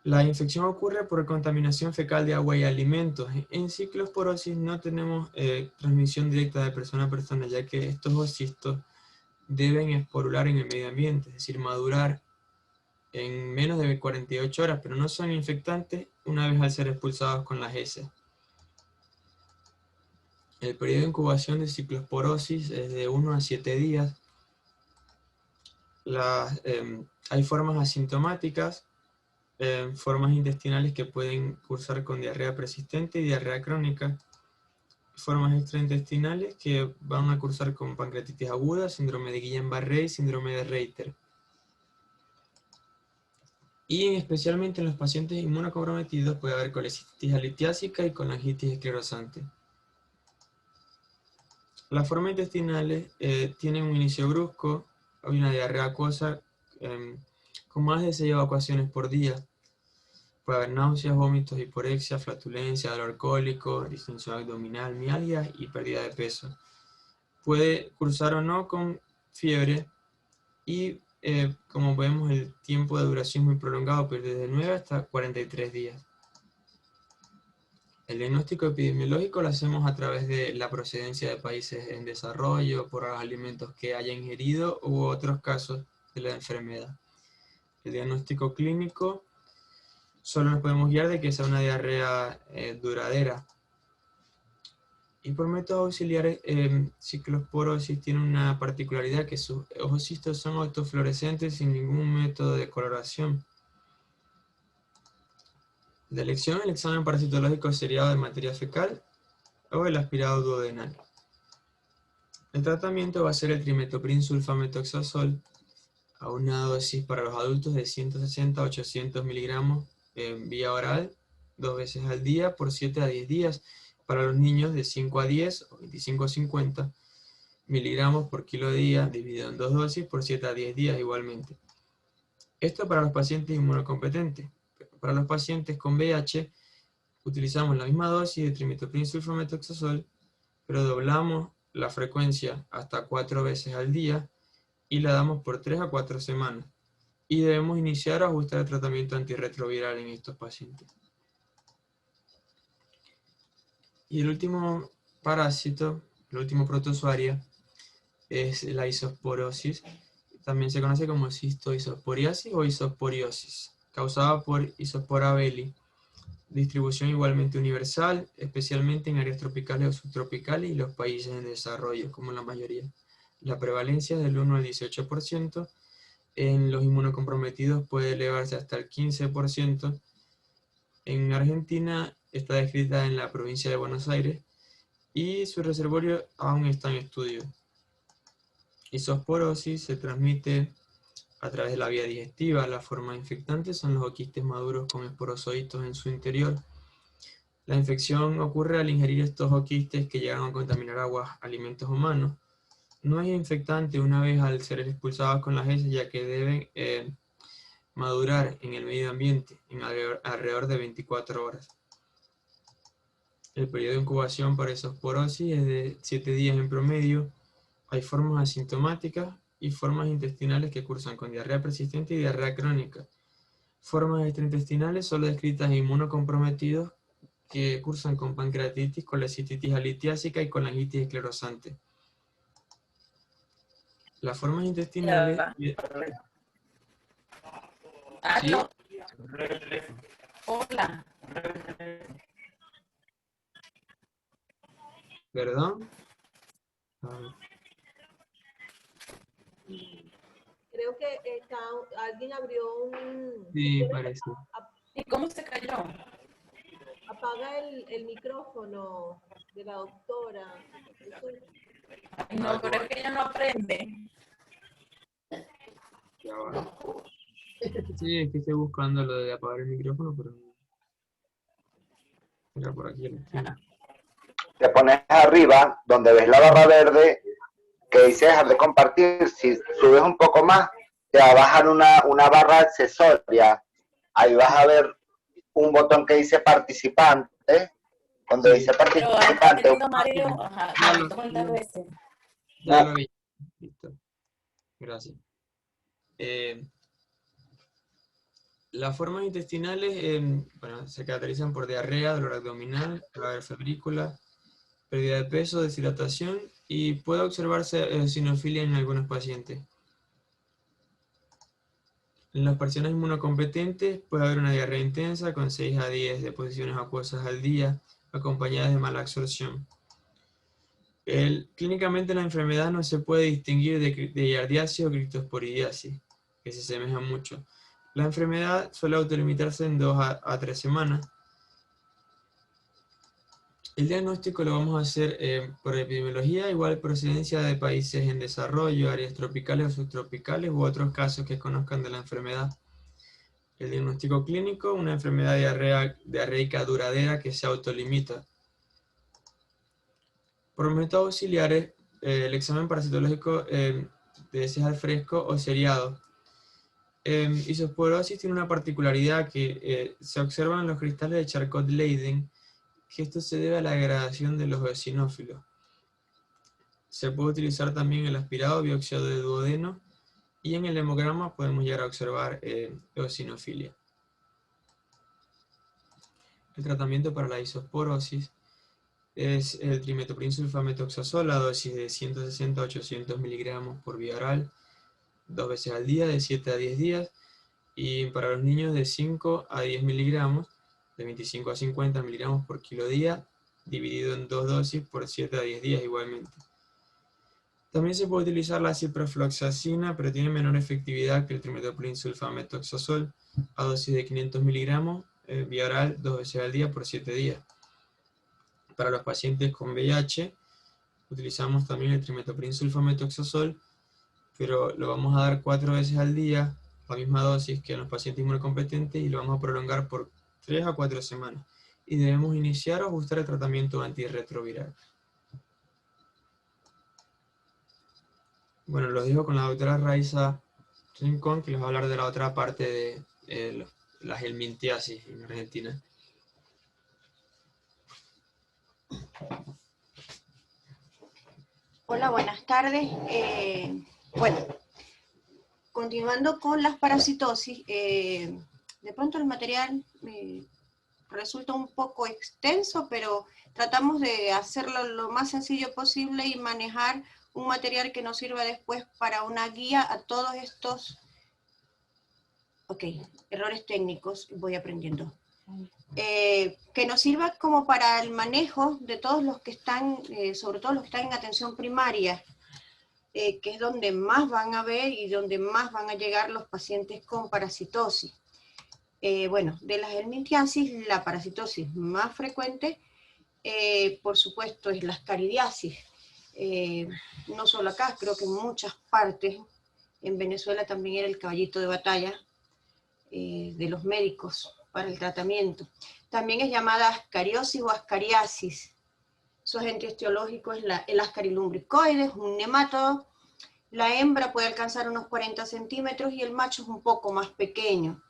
La infección ocurre por contaminación fecal de agua y alimentos. En ciclosporosis no tenemos transmisión directa de persona a persona, ya que estos oocistos deben esporular en el medio ambiente, es decir, madurar en menos de 48 horas, pero no son infectantes una vez al ser expulsados con las heces. El periodo de incubación de ciclosporosis es de 1 a 7 días. Hay formas asintomáticas, formas intestinales que pueden cursar con diarrea persistente y diarrea crónica, formas extraintestinales que van a cursar con pancreatitis aguda, síndrome de Guillain-Barré y síndrome de Reiter. Y especialmente en los pacientes inmunocomprometidos puede haber colecistitis alitiásica y colangitis esclerosante. Las formas intestinales tienen un inicio brusco, hay una diarrea acuosa con más de 6 evacuaciones por día. Puede haber náuseas, vómitos, hiporexia, flatulencia, dolor cólico, distensión abdominal, mialgias y pérdida de peso. Puede cursar o no con fiebre y como vemos el tiempo de duración es muy prolongado, pero desde 9 hasta 43 días. El diagnóstico epidemiológico lo hacemos a través de la procedencia de países en desarrollo, por los alimentos que haya ingerido u otros casos de la enfermedad. El diagnóstico clínico solo nos podemos guiar de que sea una diarrea duradera. Y por métodos auxiliares, ciclosporosis tiene una particularidad que sus oocistos son autofluorescentes sin ningún método de coloración. De elección, el examen parasitológico seriado de materia fecal o el aspirado duodenal. El tratamiento va a ser el trimetoprim sulfametoxazol a una dosis para los adultos de 160 a 800 miligramos en vía oral 2 veces al día por 7 a 10 días. Para los niños de 5 a 10 o 25 a 50 miligramos por kilo día dividido en 2 dosis por 7 a 10 días igualmente. Esto para los pacientes inmunocompetentes. Para los pacientes con VIH utilizamos la misma dosis de trimetoprim sulfametoxazol, pero doblamos la frecuencia hasta 4 veces al día y la damos por 3 a 4 semanas. Y debemos iniciar o ajustar el tratamiento antirretroviral en estos pacientes. Y el último parásito, el último protozoario, es la isosporosis. También se conoce como cistoisosporiasis o isosporiosis, causada por Isospora belli. Distribución igualmente universal, especialmente en áreas tropicales o subtropicales y los países en desarrollo, como la mayoría. La prevalencia es del 1 al 18%. En los inmunocomprometidos puede elevarse hasta el 15%. En Argentina está descrita en la provincia de Buenos Aires y su reservorio aún está en estudio. Isosporosis se transmite a través de la vía digestiva. La forma infectante son los oquistes maduros con esporozoitos en su interior. La infección ocurre al ingerir estos oquistes que llegan a contaminar aguas, alimentos humanos. No es infectante una vez al ser expulsados con las heces, ya que deben madurar en el medio ambiente en alrededor de 24 horas. El periodo de incubación para isosporosis es de 7 días en promedio. Hay formas asintomáticas y formas intestinales que cursan con diarrea persistente y diarrea crónica. Formas extraintestinales solo descritas en inmunocomprometidos que cursan con pancreatitis, colecistitis alitiásica y colangitis esclerosante. Las formas intestinales... ¿Sí? Hola. ¿Perdón? Creo que alguien abrió un... Sí, parece. ¿Y cómo se cayó? Apaga el micrófono de la doctora. No, pero es que ella no aprende. Ya va. Sí, es que estoy buscando lo de apagar el micrófono, pero no. Mira por aquí el pin. Te pones arriba, donde ves la barra verde, que dice dejar de compartir. Si subes un poco más, te va a bajar una barra accesoria. Ahí vas a ver un botón que dice participante. Donde dice Pero ahí está participante, teniendo Mario, ajá, Ya me lo- visto cuántas veces. Ya lo vi. Listo. Gracias. Las formas intestinales bueno, se caracterizan por diarrea, dolor abdominal, cagar febrícula, pérdida de peso, deshidratación y puede observarse eosinofilia en algunos pacientes. En las personas inmunocompetentes puede haber una diarrea intensa con 6 a 10 deposiciones acuosas al día, acompañadas de mala absorción. Clínicamente la enfermedad no se puede distinguir de giardiasis o criptosporidiasis, que se asemejan mucho. La enfermedad suele autolimitarse en 2 a 3 semanas. El diagnóstico lo vamos a hacer por epidemiología, igual procedencia de países en desarrollo, áreas tropicales o subtropicales u otros casos que conozcan de la enfermedad. El diagnóstico clínico, una enfermedad diarreica duradera que se autolimita. Por métodos auxiliares, el examen parasitológico debe ser al fresco o seriado. Isosporosis tiene una particularidad que se observa en los cristales de Charcot-Leyden, que esto se debe a la degradación de los eosinófilos. Se puede utilizar también el aspirado biopsia de duodeno y en el hemograma podemos llegar a observar eosinofilia. El tratamiento para la isosporosis es el trimetoprim-sulfametoxazol, la dosis de 160 a 800 miligramos por vía oral, 2 veces al día, de 7 a 10 días, y para los niños de 5 a 10 miligramos, de 25 a 50 miligramos por kilo día, dividido en 2 dosis por 7 a 10 días igualmente. También se puede utilizar la ciprofloxacina, pero tiene menor efectividad que el trimetoprim-sulfametoxazol, a dosis de 500 miligramos, vía oral, 2 veces al día por 7 días. Para los pacientes con VIH, utilizamos también el trimetoprim-sulfametoxazol, pero lo vamos a dar 4 veces al día, la misma dosis que en los pacientes inmunocompetentes, y lo vamos a prolongar por 3 a 4 semanas. Y debemos iniciar o ajustar el tratamiento antirretroviral. Bueno, los dejo con la doctora Raiza Rincón, que les va a hablar de la otra parte de la helmintiasis en Argentina. Hola, buenas tardes. Bueno, continuando con las parasitosis, de pronto el material resulta un poco extenso, pero tratamos de hacerlo lo más sencillo posible y manejar un material que nos sirva después para una guía a todos estos errores técnicos, voy aprendiendo. Que nos sirva como para el manejo de todos los que están, sobre todo los que están en atención primaria, que es donde más van a ver y donde más van a llegar los pacientes con parasitosis. Bueno, de la helmintiasis, la parasitosis más frecuente, por supuesto, es la ascaridiasis. No solo acá, creo que en muchas partes, en Venezuela también era el caballito de batalla de los médicos para el tratamiento. También es llamada ascariosis o ascariasis. Su agente etiológico es el ascarilumbricoides, un nemátodo. La hembra puede alcanzar unos 40 centímetros y el macho es un poco más pequeño.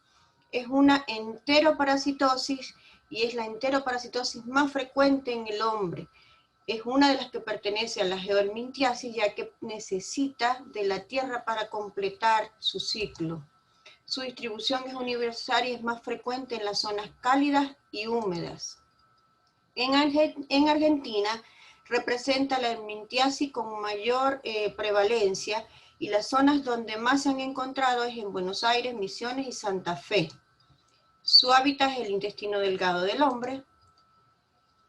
Es una enteroparasitosis y es la enteroparasitosis más frecuente en el hombre. Es una de las que pertenece a la geohelmintiasis, ya que necesita de la tierra para completar su ciclo. Su distribución es universal y es más frecuente en las zonas cálidas y húmedas. En Argentina representa la helmintiasis con mayor prevalencia, y las zonas donde más se han encontrado es en Buenos Aires, Misiones y Santa Fe. Su hábitat es el intestino delgado del hombre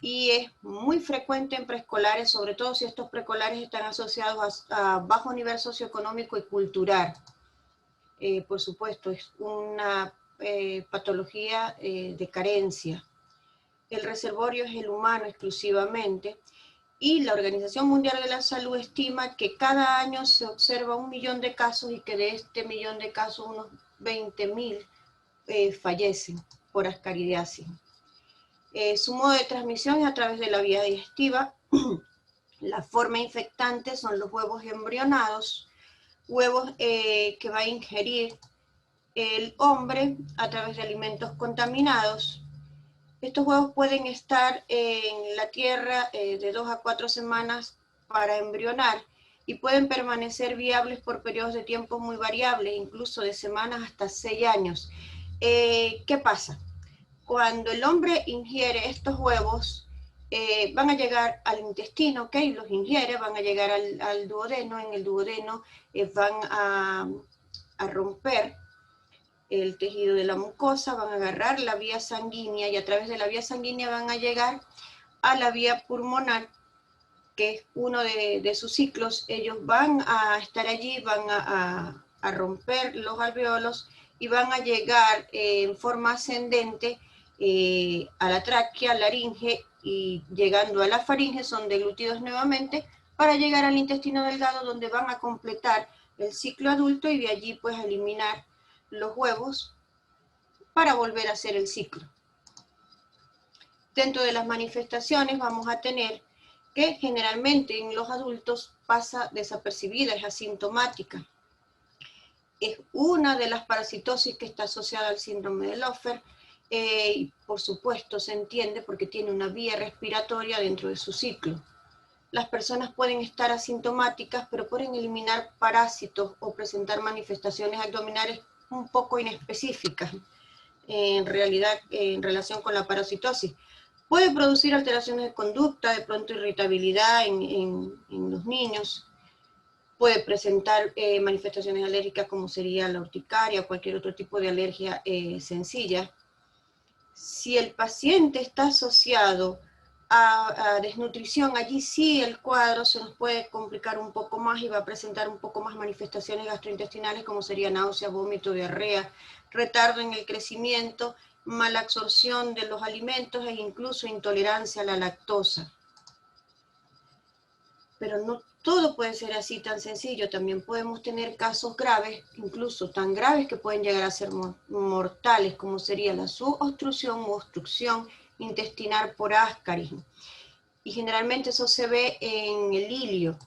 y es muy frecuente en preescolares, sobre todo si estos preescolares están asociados a bajo nivel socioeconómico y cultural. Por supuesto, es una patología de carencia. El reservorio es el humano exclusivamente, y la Organización Mundial de la Salud estima que cada año se observa 1 millón de casos y que de este 1 millón de casos unos 20.000 fallecen por ascaridiasis. Su modo de transmisión es a través de la vía digestiva. La forma infectante son los huevos embrionados, huevos que va a ingerir el hombre a través de alimentos contaminados. Estos huevos pueden estar en la tierra de 2 a 4 semanas para embrionar y pueden permanecer viables por periodos de tiempo muy variables, incluso de semanas hasta 6 años. ¿Qué pasa? Cuando el hombre ingiere estos huevos, van a llegar al intestino, ¿ok? Los ingiere, van a llegar al duodeno, en el duodeno van a romper el tejido de la mucosa, van a agarrar la vía sanguínea y a través de la vía sanguínea van a llegar a la vía pulmonar, que es uno de sus ciclos. Ellos van a estar allí, van a romper los alveolos y van a llegar en forma ascendente a la tráquea, laringe, y llegando a la faringe son deglutidos nuevamente para llegar al intestino delgado, donde van a completar el ciclo adulto y de allí pues eliminar los huevos para volver a hacer el ciclo. Dentro de las manifestaciones vamos a tener que generalmente en los adultos pasa desapercibida, es asintomática. Es una de las parasitosis que está asociada al síndrome de Loeffler, y por supuesto se entiende porque tiene una vía respiratoria dentro de su ciclo. Las personas pueden estar asintomáticas, pero pueden eliminar parásitos o presentar manifestaciones abdominales un poco inespecíficas, en realidad, en relación con la parasitosis. Puede producir alteraciones de conducta, de pronto irritabilidad en los niños. Puede presentar manifestaciones alérgicas como sería la urticaria o cualquier otro tipo de alergia sencilla. Si el paciente está asociado a desnutrición, allí sí el cuadro se nos puede complicar un poco más y va a presentar un poco más manifestaciones gastrointestinales como sería náusea, vómito, diarrea, retardo en el crecimiento, mala absorción de los alimentos e incluso intolerancia a la lactosa. Pero no todo puede ser así tan sencillo, también podemos tener casos graves, incluso tan graves que pueden llegar a ser mortales, como sería la subobstrucción u obstrucción intestinal por ascaris. Y generalmente eso se ve en el ilio.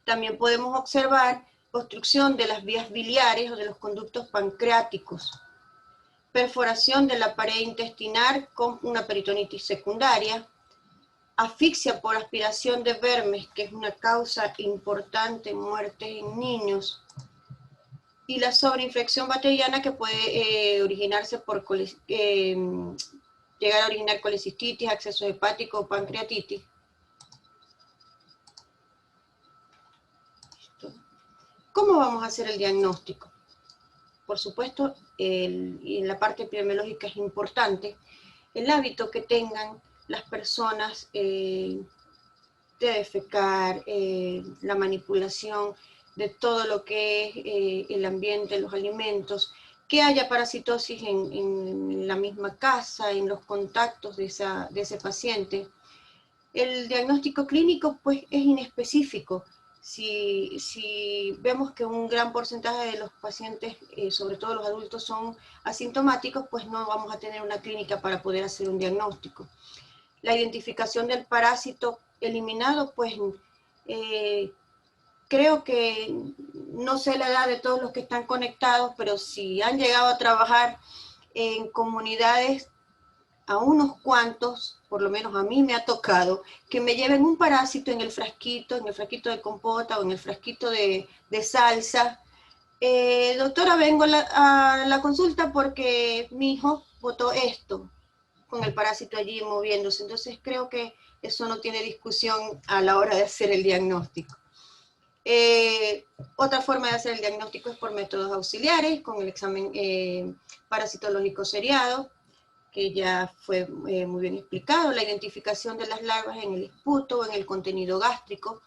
También podemos observar obstrucción de las vías biliares o de los conductos pancreáticos, perforación de la pared intestinal con una peritonitis secundaria, asfixia por aspiración de vermes, que es una causa importante en muertes en niños, y la sobreinfección bacteriana que puede originarse por llegar a originar colecistitis, acceso hepático o pancreatitis. ¿Cómo vamos a hacer el diagnóstico? Por supuesto, y en la parte epidemiológica es importante, el hábito que tengan las personas de defecar, la manipulación de todo lo que es el ambiente, los alimentos, que haya parasitosis en la misma casa, en los contactos de ese paciente. El diagnóstico clínico pues es inespecífico. Si vemos que un gran porcentaje de los pacientes, sobre todo los adultos, son asintomáticos, pues no vamos a tener una clínica para poder hacer un diagnóstico. La identificación del parásito eliminado, pues creo que no sé la edad de todos los que están conectados, pero si han llegado a trabajar en comunidades, a unos cuantos, por lo menos a mí me ha tocado, que me lleven un parásito en el frasquito de compota o en el frasquito de salsa. Doctora, vengo a la consulta porque mi hijo botó esto, con el parásito allí moviéndose. Entonces creo que eso no tiene discusión a la hora de hacer el diagnóstico. Otra forma de hacer el diagnóstico es por métodos auxiliares, con el examen parasitológico seriado, que ya fue muy bien explicado, la identificación de las larvas en el esputo o en el contenido gástrico,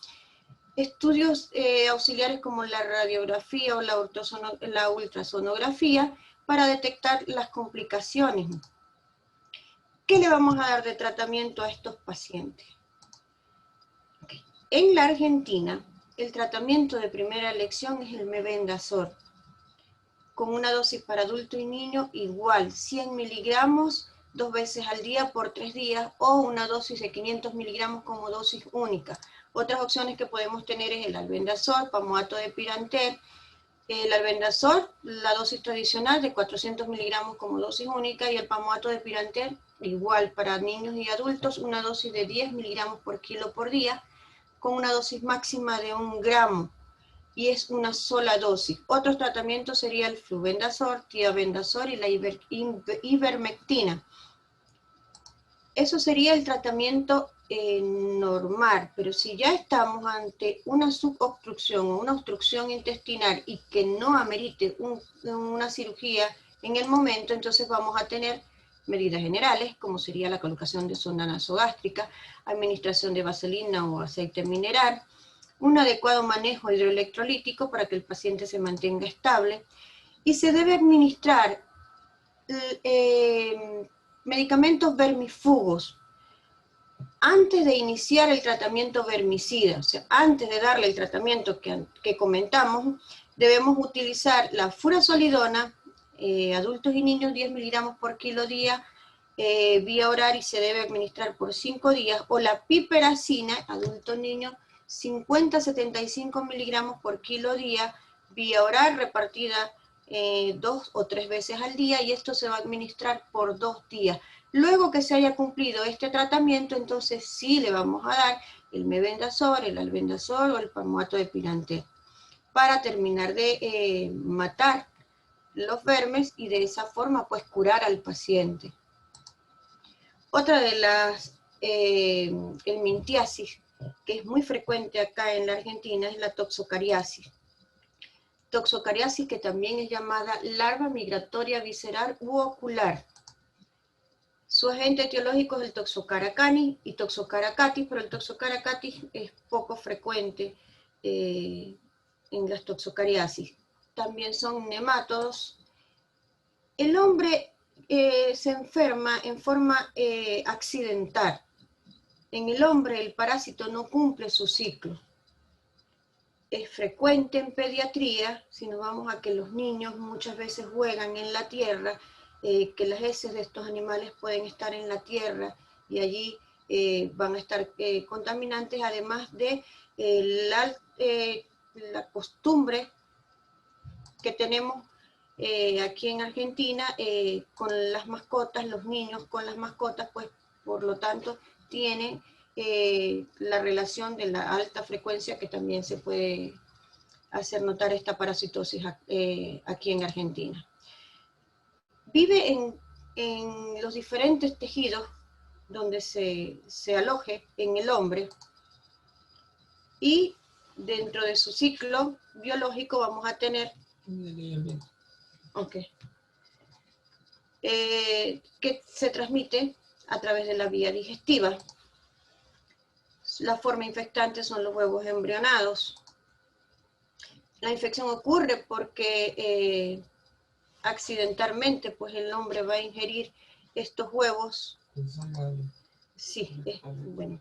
estudios auxiliares como la radiografía o la ultrasonografía para detectar las complicaciones. ¿Qué le vamos a dar de tratamiento a estos pacientes? Okay. En la Argentina, el tratamiento de primera elección es el mebendazol, con una dosis para adulto y niño igual, 100 miligramos 2 veces al día por 3 días o una dosis de 500 miligramos como dosis única. Otras opciones que podemos tener es el albendazol, palmoato de pirantel. El albendazol, la dosis tradicional de 400 miligramos como dosis única, y el palmoato de pirantel, igual para niños y adultos, una dosis de 10 miligramos por kilo por día, con una dosis máxima de 1 gramo, y es una sola dosis. Otros tratamientos sería el flubendazol, tiabendazol y la ivermectina. Eso sería el tratamiento normal, pero si ya estamos ante una subobstrucción o una obstrucción intestinal y que no amerite una cirugía en el momento, entonces vamos a tener medidas generales, como sería la colocación de sonda nasogástrica, administración de vaselina o aceite mineral, un adecuado manejo hidroelectrolítico para que el paciente se mantenga estable, y se debe administrar medicamentos vermifugos antes de iniciar el tratamiento vermicida. O sea, antes de darle el tratamiento que comentamos, debemos utilizar la furazolidona, adultos y niños 10 miligramos por kilo día, vía oral, y se debe administrar por 5 días, o la piperacina, adultos niños, 50-75 miligramos por kilo día, vía oral, repartida 2 o 3 veces al día, y esto se va a administrar por 2 días. Luego que se haya cumplido este tratamiento, entonces sí le vamos a dar el mebendazol, el albendazol o el palmoato de pirantel, para terminar de matar los vermes y de esa forma pues curar al paciente. Otra de las helmintiasis, que es muy frecuente acá en la Argentina, es la toxocariasis. Toxocariasis, que también es llamada larva migratoria visceral u ocular. Su agente etiológico es el Toxocara canis y Toxocara catis, pero el Toxocara catis es poco frecuente en las toxocariasis. También son nemátodos. El hombre se enferma en forma accidental. En el hombre el parásito no cumple su ciclo. Es frecuente en pediatría, si nos vamos a que los niños muchas veces juegan en la tierra, que las heces de estos animales pueden estar en la tierra y allí van a estar contaminantes, además de la costumbre que tenemos aquí en Argentina con las mascotas. Los niños con las mascotas, pues por lo tanto tienen la relación de la alta frecuencia, que también se puede hacer notar esta parasitosis aquí en Argentina. Vive en los diferentes tejidos donde se aloje en el hombre, y dentro de su ciclo biológico vamos a tener que se transmite a través de la vía digestiva. La forma infectante son los huevos embrionados. La infección ocurre porque accidentalmente pues el hombre va a ingerir estos huevos. Sí, bueno.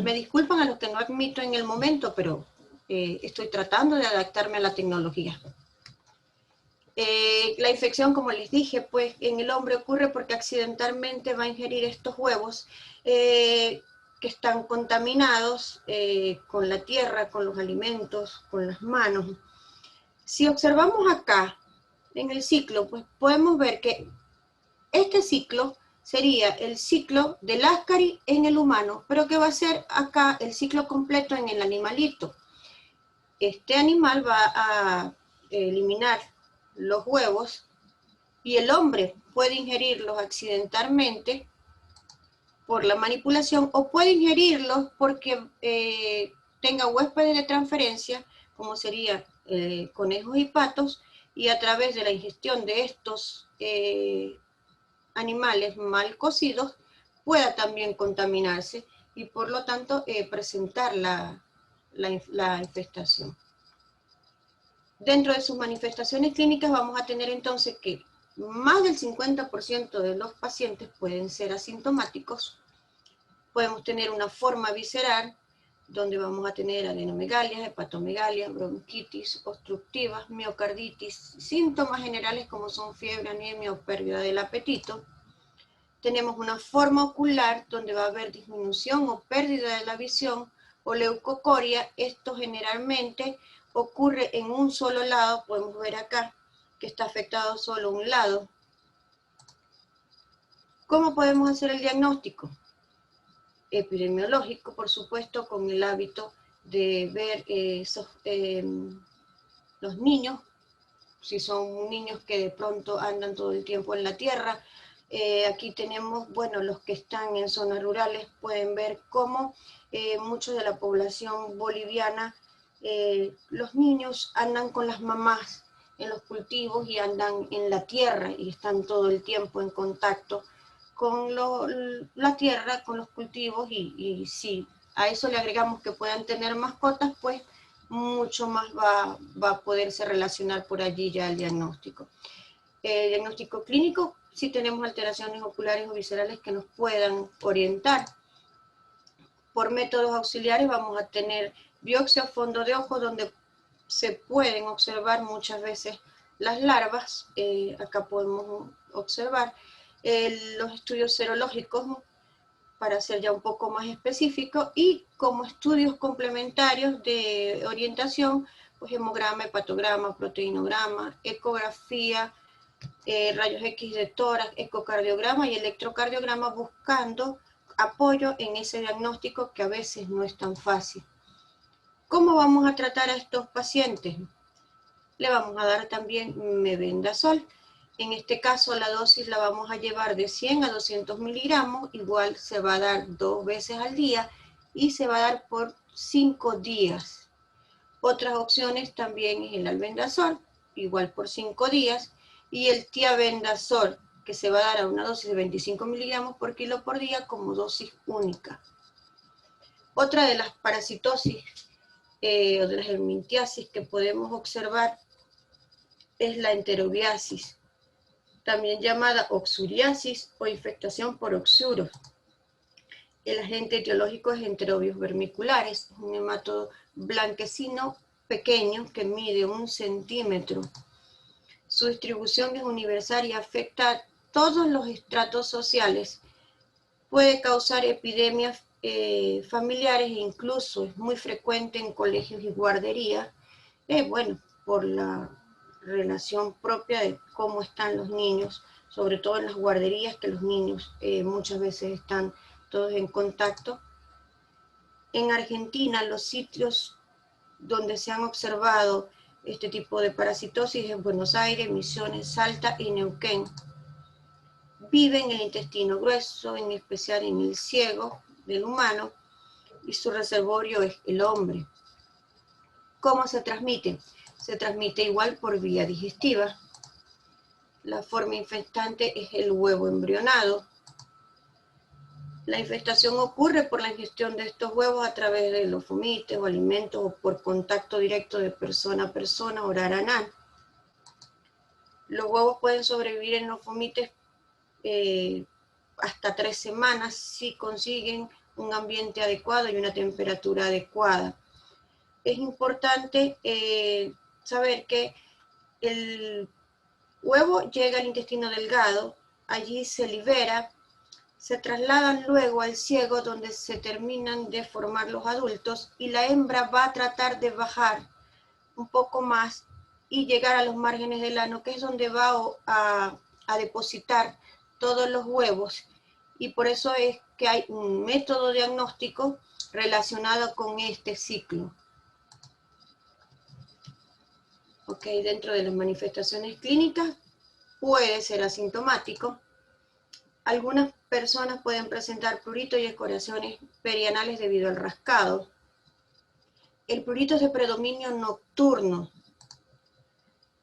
Me disculpan a los que no admito en el momento, pero estoy tratando de adaptarme a la tecnología. La infección, como les dije, pues en el hombre ocurre porque accidentalmente va a ingerir estos huevos que están contaminados con la tierra, con los alimentos, con las manos. Si observamos acá en el ciclo, pues podemos ver que este ciclo sería el ciclo del Ascaris en el humano, pero que va a ser acá el ciclo completo en el animalito. Este animal va a eliminar los huevos y el hombre puede ingerirlos accidentalmente por la manipulación, o puede ingerirlos porque tenga huéspedes de transferencia, como sería conejos y patos, y a través de la ingestión de estos animales mal cocidos pueda también contaminarse y por lo tanto presentar la infestación. Dentro de sus manifestaciones clínicas vamos a tener entonces que más del 50% de los pacientes pueden ser asintomáticos. Podemos tener una forma visceral, donde vamos a tener adenomegalias, hepatomegalia, bronquitis obstructivas, miocarditis, síntomas generales como son fiebre, anemia o pérdida del apetito. tenemos una forma ocular donde va a haber disminución o pérdida de la visión o leucocoria. Esto generalmente ocurre en un solo lado, podemos ver acá que está afectado solo un lado. ¿Cómo podemos hacer el diagnóstico? Epidemiológico, por supuesto, con el hábito de ver los niños, si son niños que de pronto andan todo el tiempo en la tierra. Aquí tenemos, bueno, los que están en zonas rurales pueden ver cómo muchos de la población boliviana, los niños andan con las mamás en los cultivos y andan en la tierra y están todo el tiempo en contacto con la tierra, con los cultivos, y si a eso le agregamos que puedan tener mascotas, pues mucho más va a poderse relacionar por allí ya el diagnóstico. Diagnóstico clínico, si tenemos alteraciones oculares o viscerales que nos puedan orientar. Por métodos auxiliares vamos a tener biopsia a fondo de ojo, donde se pueden observar muchas veces las larvas. Acá podemos observar los estudios serológicos para ser ya un poco más específico, y como estudios complementarios de orientación, pues hemograma, hepatograma, proteinograma, ecografía, rayos X de tórax, ecocardiograma y electrocardiograma, buscando apoyo en ese diagnóstico que a veces no es tan fácil. ¿Cómo vamos a tratar a estos pacientes? Le vamos a dar también mebendazol. En este caso la dosis la vamos a llevar de 100 a 200 miligramos, igual se va a dar 2 veces al día y se va a dar por 5 días. Otras opciones también es el albendazol, igual por 5 días, y el tiabendazol, que se va a dar a una dosis de 25 miligramos por kilo por día como dosis única. Otra de las parasitosis o de las helmintiasis que podemos observar es la enterobiasis, también llamada oxuriasis o infectación por oxuros. El agente etiológico es enterobios vermiculares, un nematodo blanquecino pequeño que mide 1 centímetro. Su distribución es universal y afecta a todos los estratos sociales. Puede causar epidemias familiares e incluso es muy frecuente en colegios y guarderías, bueno, por la relación propia de cómo están los niños, sobre todo en las guarderías, que los niños muchas veces están todos en contacto. En Argentina, los sitios donde se han observado este tipo de parasitosis es Buenos Aires, Misiones, Salta y Neuquén. Vive en el intestino grueso, en especial en el ciego del humano, y su reservorio es el hombre. ¿Cómo se transmite? Se transmite igual por vía digestiva. La forma infectante es el huevo embrionado. La infestación ocurre por la ingestión de estos huevos a través de los fomites o alimentos o por contacto directo de persona a persona, oral anal. Los huevos pueden sobrevivir en los fomites hasta 3 semanas si consiguen un ambiente adecuado y una temperatura adecuada. Es importante saber que el huevo llega al intestino delgado, allí se libera, se trasladan luego al ciego donde se terminan de formar los adultos, y la hembra va a tratar de bajar un poco más y llegar a los márgenes del ano, que es donde va a depositar todos los huevos, y por eso es que hay un método diagnóstico relacionado con este ciclo. Ok, dentro de las manifestaciones clínicas puede ser asintomático. Algunas personas pueden presentar prurito y escoriaciones perianales debido al rascado. El prurito es de predominio nocturno.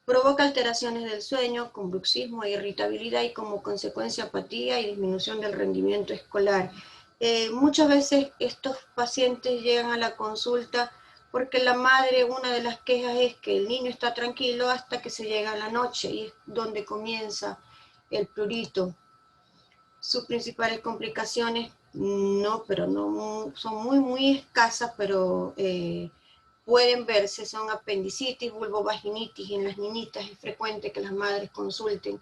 Provoca alteraciones del sueño, con bruxismo e irritabilidad, y como consecuencia apatía y disminución del rendimiento escolar. Muchas veces estos pacientes llegan a la consulta porque la madre, una de las quejas es que el niño está tranquilo hasta que se llega a la noche, y es donde comienza el prurito. Sus principales complicaciones son muy escasas, pero pueden verse, son apendicitis, vulvovaginitis, y en las niñitas es frecuente que las madres consulten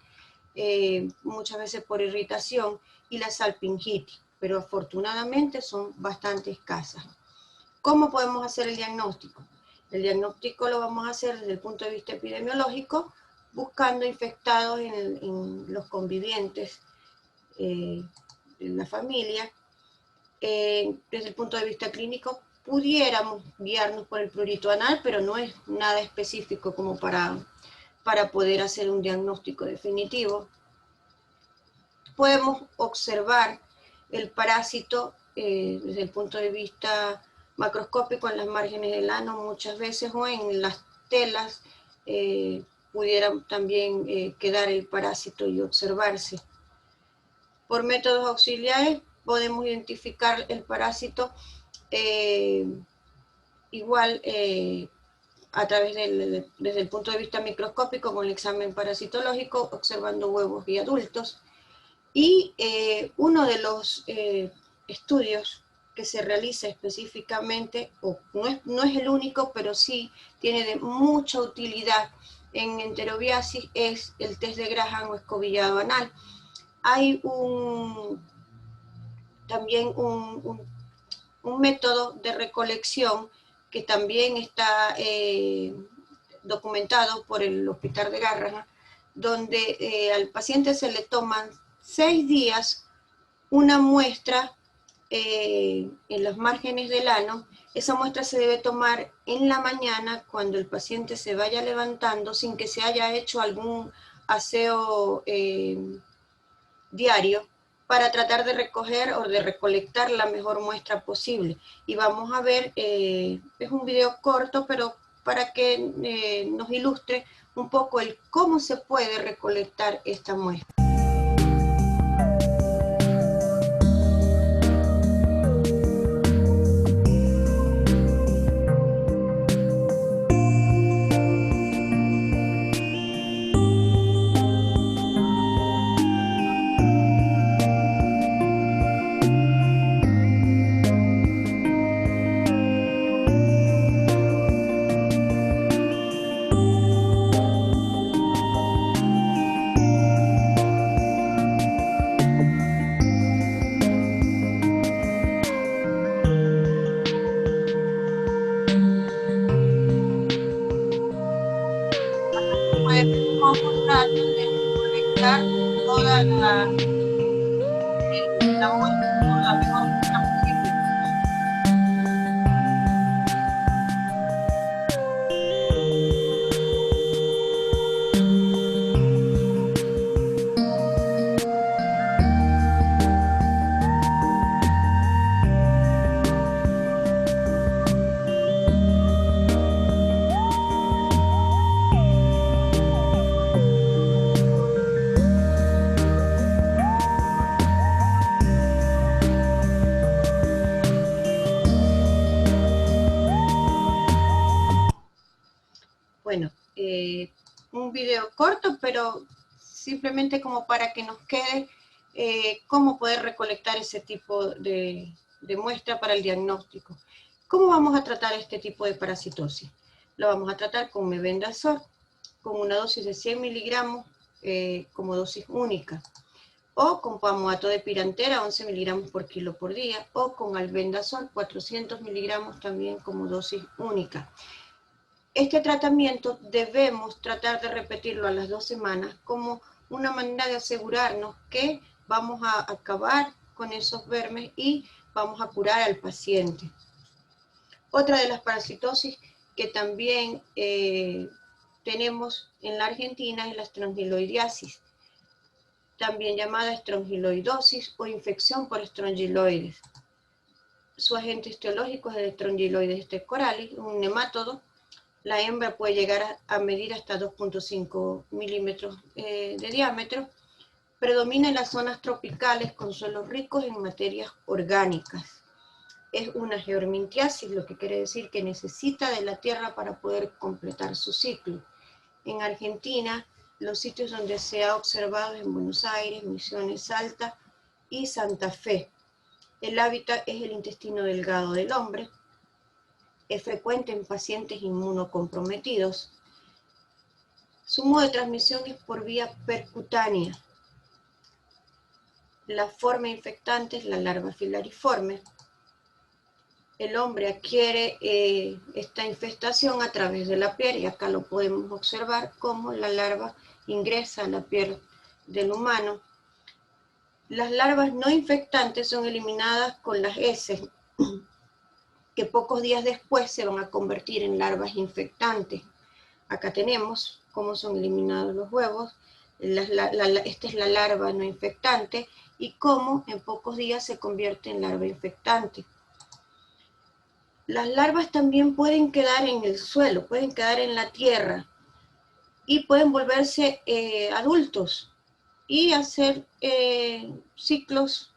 muchas veces por irritación, y la salpingitis, pero afortunadamente son bastante escasas. ¿Cómo podemos hacer el diagnóstico? El diagnóstico lo vamos a hacer desde el punto de vista epidemiológico, buscando infectados en los convivientes en la familia. Desde el punto de vista clínico, pudiéramos guiarnos por el prurito anal, pero no es nada específico como para poder hacer un diagnóstico definitivo. Podemos observar el parásito desde el punto de vista macroscópico en las márgenes del ano muchas veces, o en las telas pudiera también quedar el parásito y observarse. Por métodos auxiliares podemos identificar el parásito igual a través desde el punto de vista microscópico con el examen parasitológico, observando huevos y adultos. Y uno de los estudios que se realiza específicamente, o no es el único, pero sí tiene de mucha utilidad en enterobiasis, es el test de Graham o escobillado anal. Hay también un método de recolección que también está documentado por el Hospital de Graham, donde al paciente se le toman 6 días una muestra en los márgenes del ano. Esa muestra se debe tomar en la mañana cuando el paciente se vaya levantando sin que se haya hecho algún aseo diario, para tratar de recoger o de recolectar la mejor muestra posible. Y vamos a ver, es un video corto, pero para que nos ilustre un poco el cómo se puede recolectar esta muestra. Vamos a recolectar toda la muestra con la mejor muestra posible. Bueno, un video corto, pero simplemente como para que nos quede cómo poder recolectar ese tipo de muestra para el diagnóstico. ¿Cómo vamos a tratar este tipo de parasitosis? Lo vamos a tratar con mebendazol, con una dosis de 100 miligramos como dosis única, o con pamoato de pirantera, 11 miligramos por kilo por día, o con albendazol, 400 miligramos también como dosis única. Este tratamiento debemos tratar de repetirlo a las 2 semanas como una manera de asegurarnos que vamos a acabar con esos vermes y vamos a curar al paciente. Otra de las parasitosis que también tenemos en la Argentina es la estrongiloidiasis, también llamada estrongiloidosis o infección por estrongiloides. Su agente etiológico es el Strongyloides tecoralis, un nemátodo. La hembra puede llegar a medir hasta 2.5 milímetros de diámetro. Predomina en las zonas tropicales con suelos ricos en materias orgánicas. Es una geormintiasis, lo que quiere decir que necesita de la tierra para poder completar su ciclo. En Argentina, los sitios donde se ha observado es en Buenos Aires, Misiones, Salta y Santa Fe. El hábitat es el intestino delgado del hombre. Es frecuente en pacientes inmunocomprometidos. Su modo de transmisión es por vía percutánea. La forma infectante es la larva filariforme. El hombre adquiere esta infestación a través de la piel, y acá lo podemos observar cómo la larva ingresa a la piel del humano. Las larvas no infectantes son eliminadas con las heces, que pocos días después se van a convertir en larvas infectantes. Acá tenemos cómo son eliminados los huevos. Esta es la larva no infectante y cómo en pocos días se convierte en larva infectante. Las larvas también pueden quedar en el suelo, pueden quedar en la tierra y pueden volverse adultos y hacer ciclos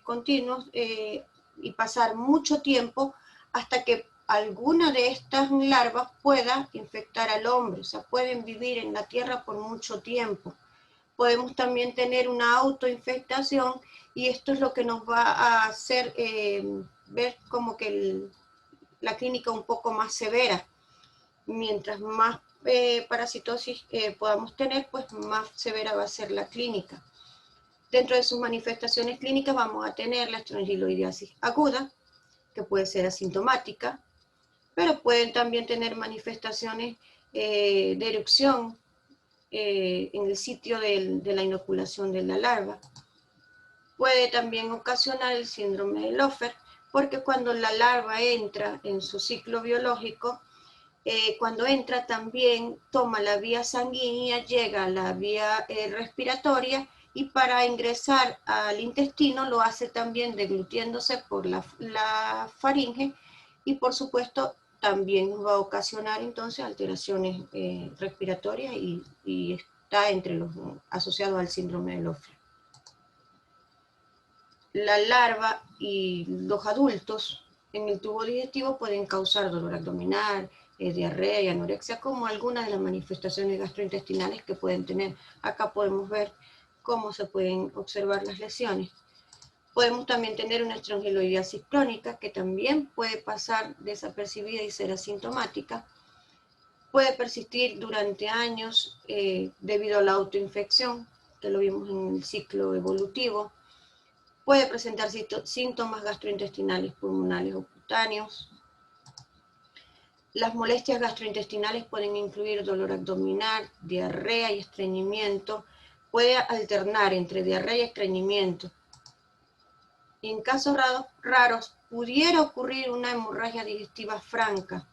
continuos y pasar mucho tiempo hasta que alguna de estas larvas pueda infectar al hombre. O sea, pueden vivir en la tierra por mucho tiempo. Podemos también tener una autoinfectación, y esto es lo que nos va a hacer ver como que la clínica un poco más severa. Mientras más parasitosis podamos tener, pues más severa va a ser la clínica. Dentro de sus manifestaciones clínicas vamos a tener la estrongiloidiasis aguda, que puede ser asintomática, pero pueden también tener manifestaciones de erupción en el sitio de la inoculación de la larva. Puede también ocasionar el síndrome de Lofer, porque cuando la larva entra en su ciclo biológico, cuando entra también toma la vía sanguínea, llega a la vía respiratoria, y para ingresar al intestino lo hace también deglutiéndose por la faringe, y por supuesto también va a ocasionar entonces alteraciones respiratorias y está entre los asociados al síndrome de Lofer. La larva y los adultos en el tubo digestivo pueden causar dolor abdominal, diarrea y anorexia, como algunas de las manifestaciones gastrointestinales que pueden tener. Acá podemos ver cómo se pueden observar las lesiones. Podemos también tener una estrongiloidiasis crónica, que también puede pasar desapercibida y ser asintomática. Puede persistir durante años debido a la autoinfección, que lo vimos en el ciclo evolutivo. Puede presentar síntomas gastrointestinales pulmonares o cutáneos. Las molestias gastrointestinales pueden incluir dolor abdominal, diarrea y estreñimiento. Puede alternar entre diarrea y estreñimiento. Y en casos raros pudiera ocurrir una hemorragia digestiva franca.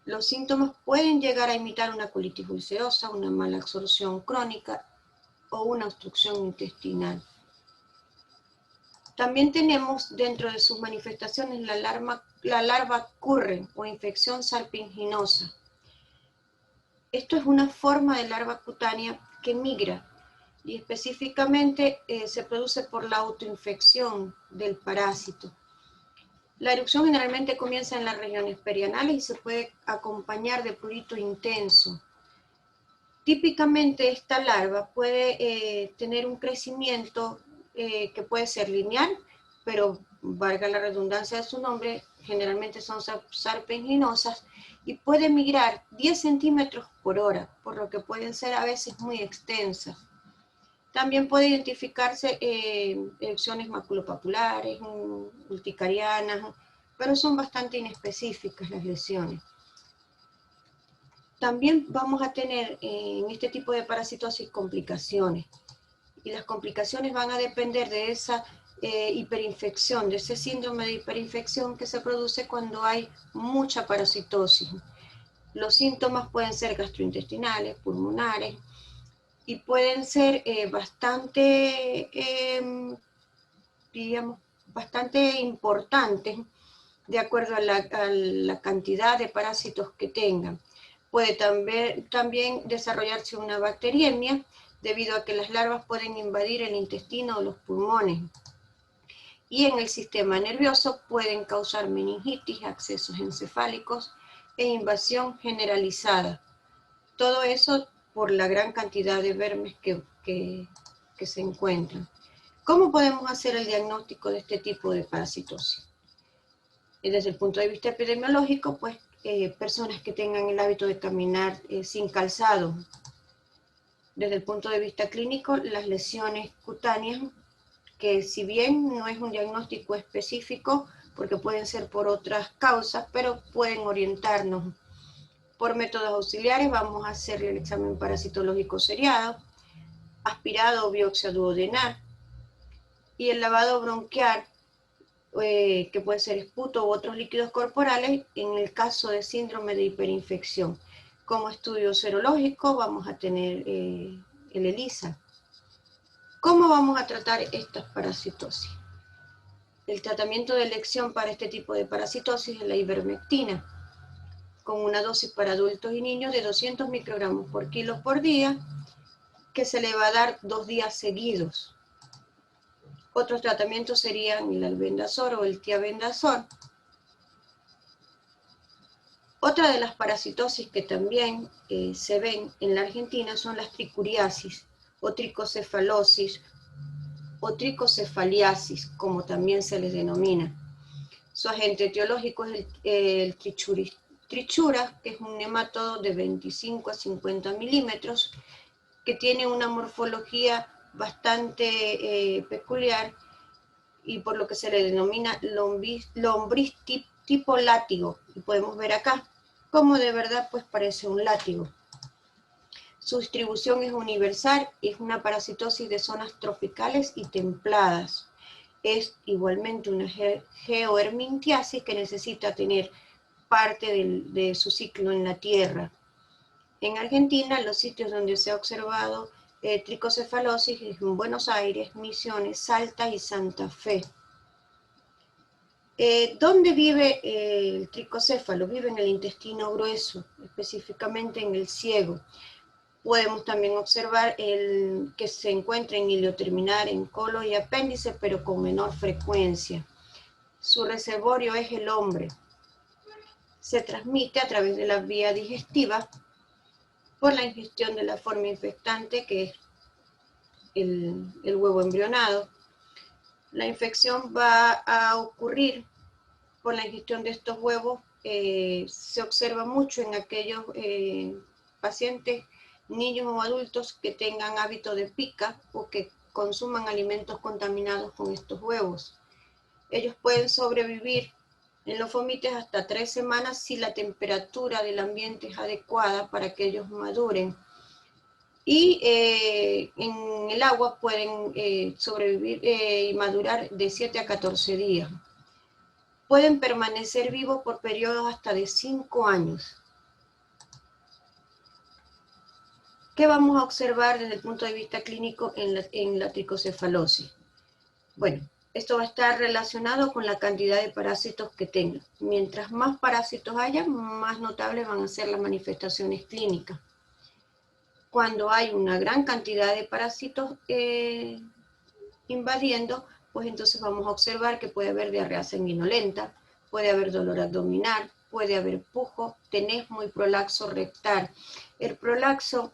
Los síntomas pueden llegar a imitar una colitis ulcerosa, una mala absorción crónica o una obstrucción intestinal. También tenemos dentro de sus manifestaciones la larva curren o infección salpinginosa. Esto es una forma de larva cutánea que migra, y específicamente se produce por la autoinfección del parásito. La erupción generalmente comienza en las regiones perianales y se puede acompañar de prurito intenso. Típicamente esta larva puede tener un crecimiento que puede ser lineal, pero valga la redundancia de su nombre, generalmente son serpenginosas, y puede migrar 10 centímetros por hora, por lo que pueden ser a veces muy extensas. También puede identificarse erupciones maculopapulares, urticarianas, pero son bastante inespecíficas las lesiones. También vamos a tener en este tipo de parasitosis complicaciones, y las complicaciones van a depender de esa hiperinfección, de ese síndrome de hiperinfección que se produce cuando hay mucha parasitosis. Los síntomas pueden ser gastrointestinales, pulmonares, y pueden ser bastante importantes de acuerdo a la cantidad de parásitos que tengan. Puede también desarrollarse una bacteriemia, debido a que las larvas pueden invadir el intestino o los pulmones. Y en el sistema nervioso pueden causar meningitis, accesos encefálicos e invasión generalizada. Todo eso por la gran cantidad de vermes que se encuentran. ¿Cómo podemos hacer el diagnóstico de este tipo de parasitosis? Desde el punto de vista epidemiológico, pues personas que tengan el hábito de caminar sin calzado. Desde el punto de vista clínico, las lesiones cutáneas, que si bien no es un diagnóstico específico, porque pueden ser por otras causas, pero pueden orientarnos. Por métodos auxiliares vamos a hacerle el examen parasitológico seriado, aspirado o biopsia duodenal, y el lavado bronquial, que puede ser esputo u otros líquidos corporales en el caso de síndrome de hiperinfección. Como estudio serológico vamos a tener el ELISA. ¿Cómo vamos a tratar estas parasitosis? El tratamiento de elección para este tipo de parasitosis es la ivermectina, con una dosis para adultos y niños de 200 microgramos por kilo por día, que se le va a dar 2 días seguidos. Otros tratamientos serían el albendazol o el tiabendazol. Otra de las parasitosis que también se ven en la Argentina son las tricuriasis o tricocefalosis o tricocefaliasis, como también se les denomina. Su agente etiológico es el trichura, que es un nemátodo de 25 a 50 milímetros, que tiene una morfología bastante peculiar y por lo que se le denomina lombriz tipo látigo. Y podemos ver acá cómo de verdad pues parece un látigo. Su distribución es universal, es una parasitosis de zonas tropicales y templadas. Es igualmente una geohermintiasis que necesita tener parte de su ciclo en la tierra. En Argentina, los sitios donde se ha observado tricocefalosis es en Buenos Aires, Misiones, Salta y Santa Fe. ¿Dónde vive el tricocéfalo? Vive en el intestino grueso, específicamente en el ciego. Podemos también observar que se encuentra en ilioterminal, en colon y apéndice, pero con menor frecuencia. Su reservorio es el hombre. Se transmite a través de la vía digestiva por la ingestión de la forma infectante, que es el huevo embrionado. La infección va a ocurrir por la ingestión de estos huevos. Se observa mucho en aquellos pacientes, niños o adultos que tengan hábito de pica o que consuman alimentos contaminados con estos huevos. Ellos pueden sobrevivir en los fomites hasta 3 semanas si la temperatura del ambiente es adecuada para que ellos maduren. Y en el agua pueden sobrevivir y madurar de 7 a 14 días. Pueden permanecer vivos por periodos hasta de 5 años. ¿Qué vamos a observar desde el punto de vista clínico en la tricocefalosis? Bueno, esto va a estar relacionado con la cantidad de parásitos que tengan. Mientras más parásitos haya, más notables van a ser las manifestaciones clínicas. Cuando hay una gran cantidad de parásitos invadiendo, pues entonces vamos a observar que puede haber diarrea sanguinolenta, puede haber dolor abdominal, puede haber pujo, tenesmo y prolaxo rectal. El prolaxo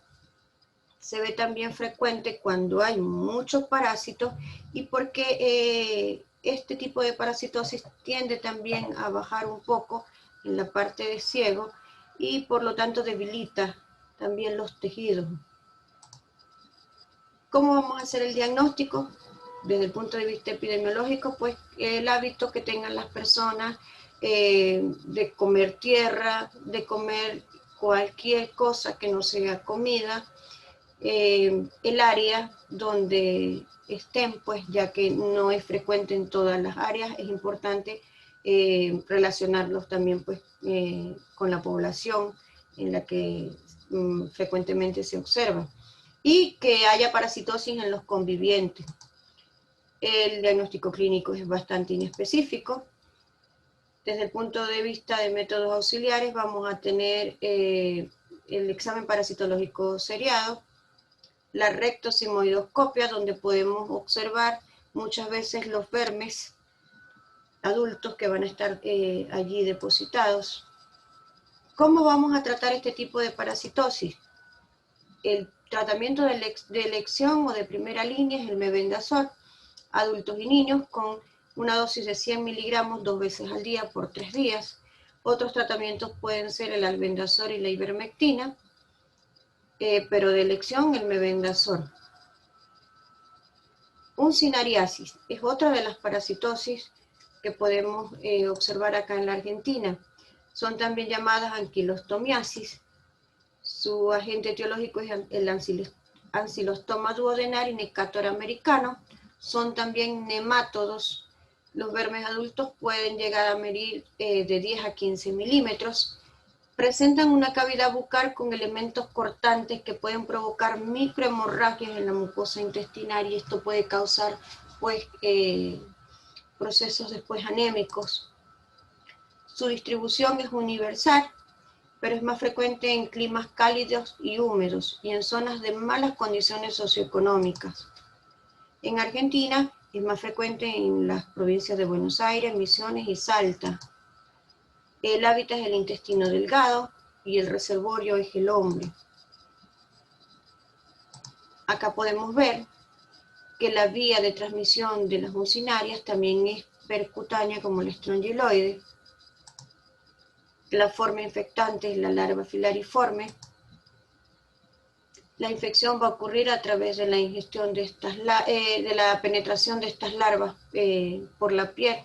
se ve también frecuente cuando hay muchos parásitos y porque este tipo de parasitosis tiende también a bajar un poco en la parte de ciego y por lo tanto debilita también los tejidos. ¿Cómo vamos a hacer el diagnóstico? Desde el punto de vista epidemiológico, pues el hábito que tengan las personas de comer tierra, de comer cualquier cosa que no sea comida, el área donde estén, pues ya que no es frecuente en todas las áreas, es importante relacionarlos también pues con la población en la que frecuentemente se observa y que haya parasitosis en los convivientes. El diagnóstico clínico es bastante inespecífico. Desde el punto de vista de métodos auxiliares vamos a tener el examen parasitológico seriado, la rectosimoidoscopia, donde podemos observar muchas veces los vermes adultos que van a estar allí depositados. ¿Cómo vamos a tratar este tipo de parasitosis? El tratamiento de elección o de primera línea es el mebendazol, adultos y niños, con una dosis de 100 miligramos 2 veces al día por 3 días. Otros tratamientos pueden ser el albendazol y la ivermectina, pero de elección el mebendazol. Uncinariasis es otra de las parasitosis que podemos observar acá en la Argentina. Son también llamadas anquilostomiasis. Su agente etiológico es el Ancylostoma duodenale y Necator americano. Son también nemátodos. Los vermes adultos pueden llegar a medir de 10 a 15 milímetros. Presentan una cavidad bucal con elementos cortantes que pueden provocar microhemorragias en la mucosa intestinal y esto puede causar pues, procesos después anémicos. Su distribución es universal, pero es más frecuente en climas cálidos y húmedos y en zonas de malas condiciones socioeconómicas. En Argentina es más frecuente en las provincias de Buenos Aires, Misiones y Salta. El hábitat es el intestino delgado y el reservorio es el hombre. Acá podemos ver que la vía de transmisión de las uncinarias también es percutánea como el estrongiloide. La forma infectante es la larva filariforme. La infección va a ocurrir a través de la ingestión de la penetración de estas larvas por la piel.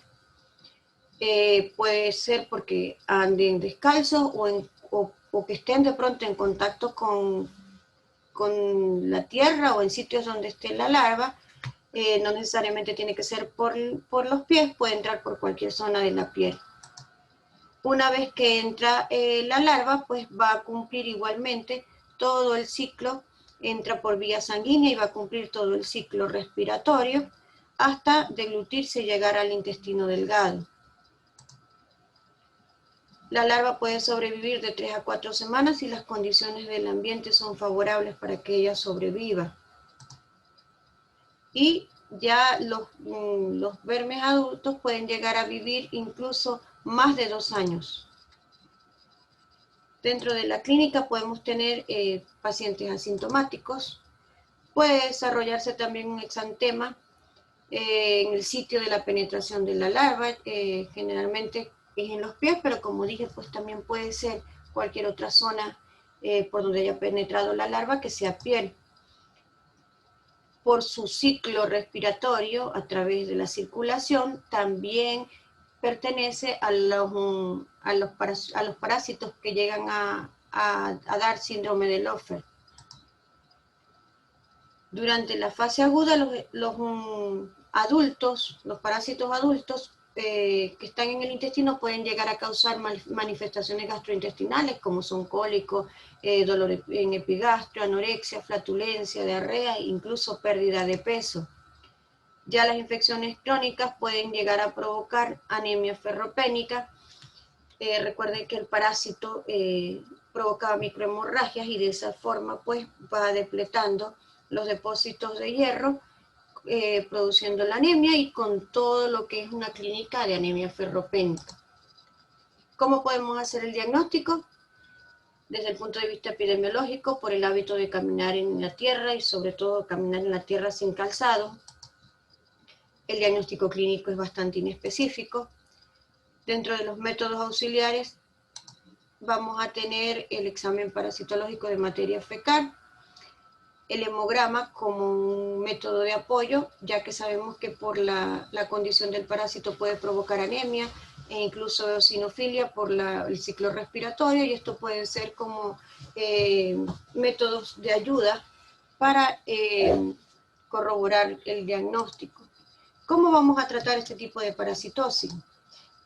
Puede ser porque anden descalzos o que estén de pronto en contacto con la tierra o en sitios donde esté la larva. No necesariamente tiene que ser por los pies, puede entrar por cualquier zona de la piel. Una vez que entra la larva, pues va a cumplir igualmente todo el ciclo, entra por vía sanguínea y va a cumplir todo el ciclo respiratorio hasta deglutirse y llegar al intestino delgado. La larva puede sobrevivir de 3 a 4 semanas si las condiciones del ambiente son favorables para que ella sobreviva. Y ya los vermes adultos pueden llegar a vivir incluso más de 2 años. Dentro de la clínica podemos tener pacientes asintomáticos. Puede desarrollarse también un exantema en el sitio de la penetración de la larva, generalmente es en los pies, pero como dije, pues también puede ser cualquier otra zona por donde haya penetrado la larva que sea piel. Por su ciclo respiratorio a través de la circulación, también pertenece a los parásitos que llegan a dar síndrome de Loeffler. Durante la fase aguda, los parásitos adultos que están en el intestino pueden llegar a causar manifestaciones gastrointestinales como son cólicos, dolor en epigastrio, anorexia, flatulencia, diarrea e incluso pérdida de peso. Ya las infecciones crónicas pueden llegar a provocar anemia ferropénica. Recuerden que el parásito provocaba microhemorragias y de esa forma pues va depletando los depósitos de hierro, produciendo la anemia y con todo lo que es una clínica de anemia ferropénica. ¿Cómo podemos hacer el diagnóstico? Desde el punto de vista epidemiológico, por el hábito de caminar en la tierra y sobre todo caminar en la tierra sin calzado. El diagnóstico clínico es bastante inespecífico. Dentro de los métodos auxiliares vamos a tener el examen parasitológico de materia fecal, el hemograma como un método de apoyo, ya que sabemos que por la condición del parásito puede provocar anemia e incluso eosinofilia por el ciclo respiratorio, y esto puede ser como métodos de ayuda para corroborar el diagnóstico. ¿Cómo vamos a tratar este tipo de parasitosis?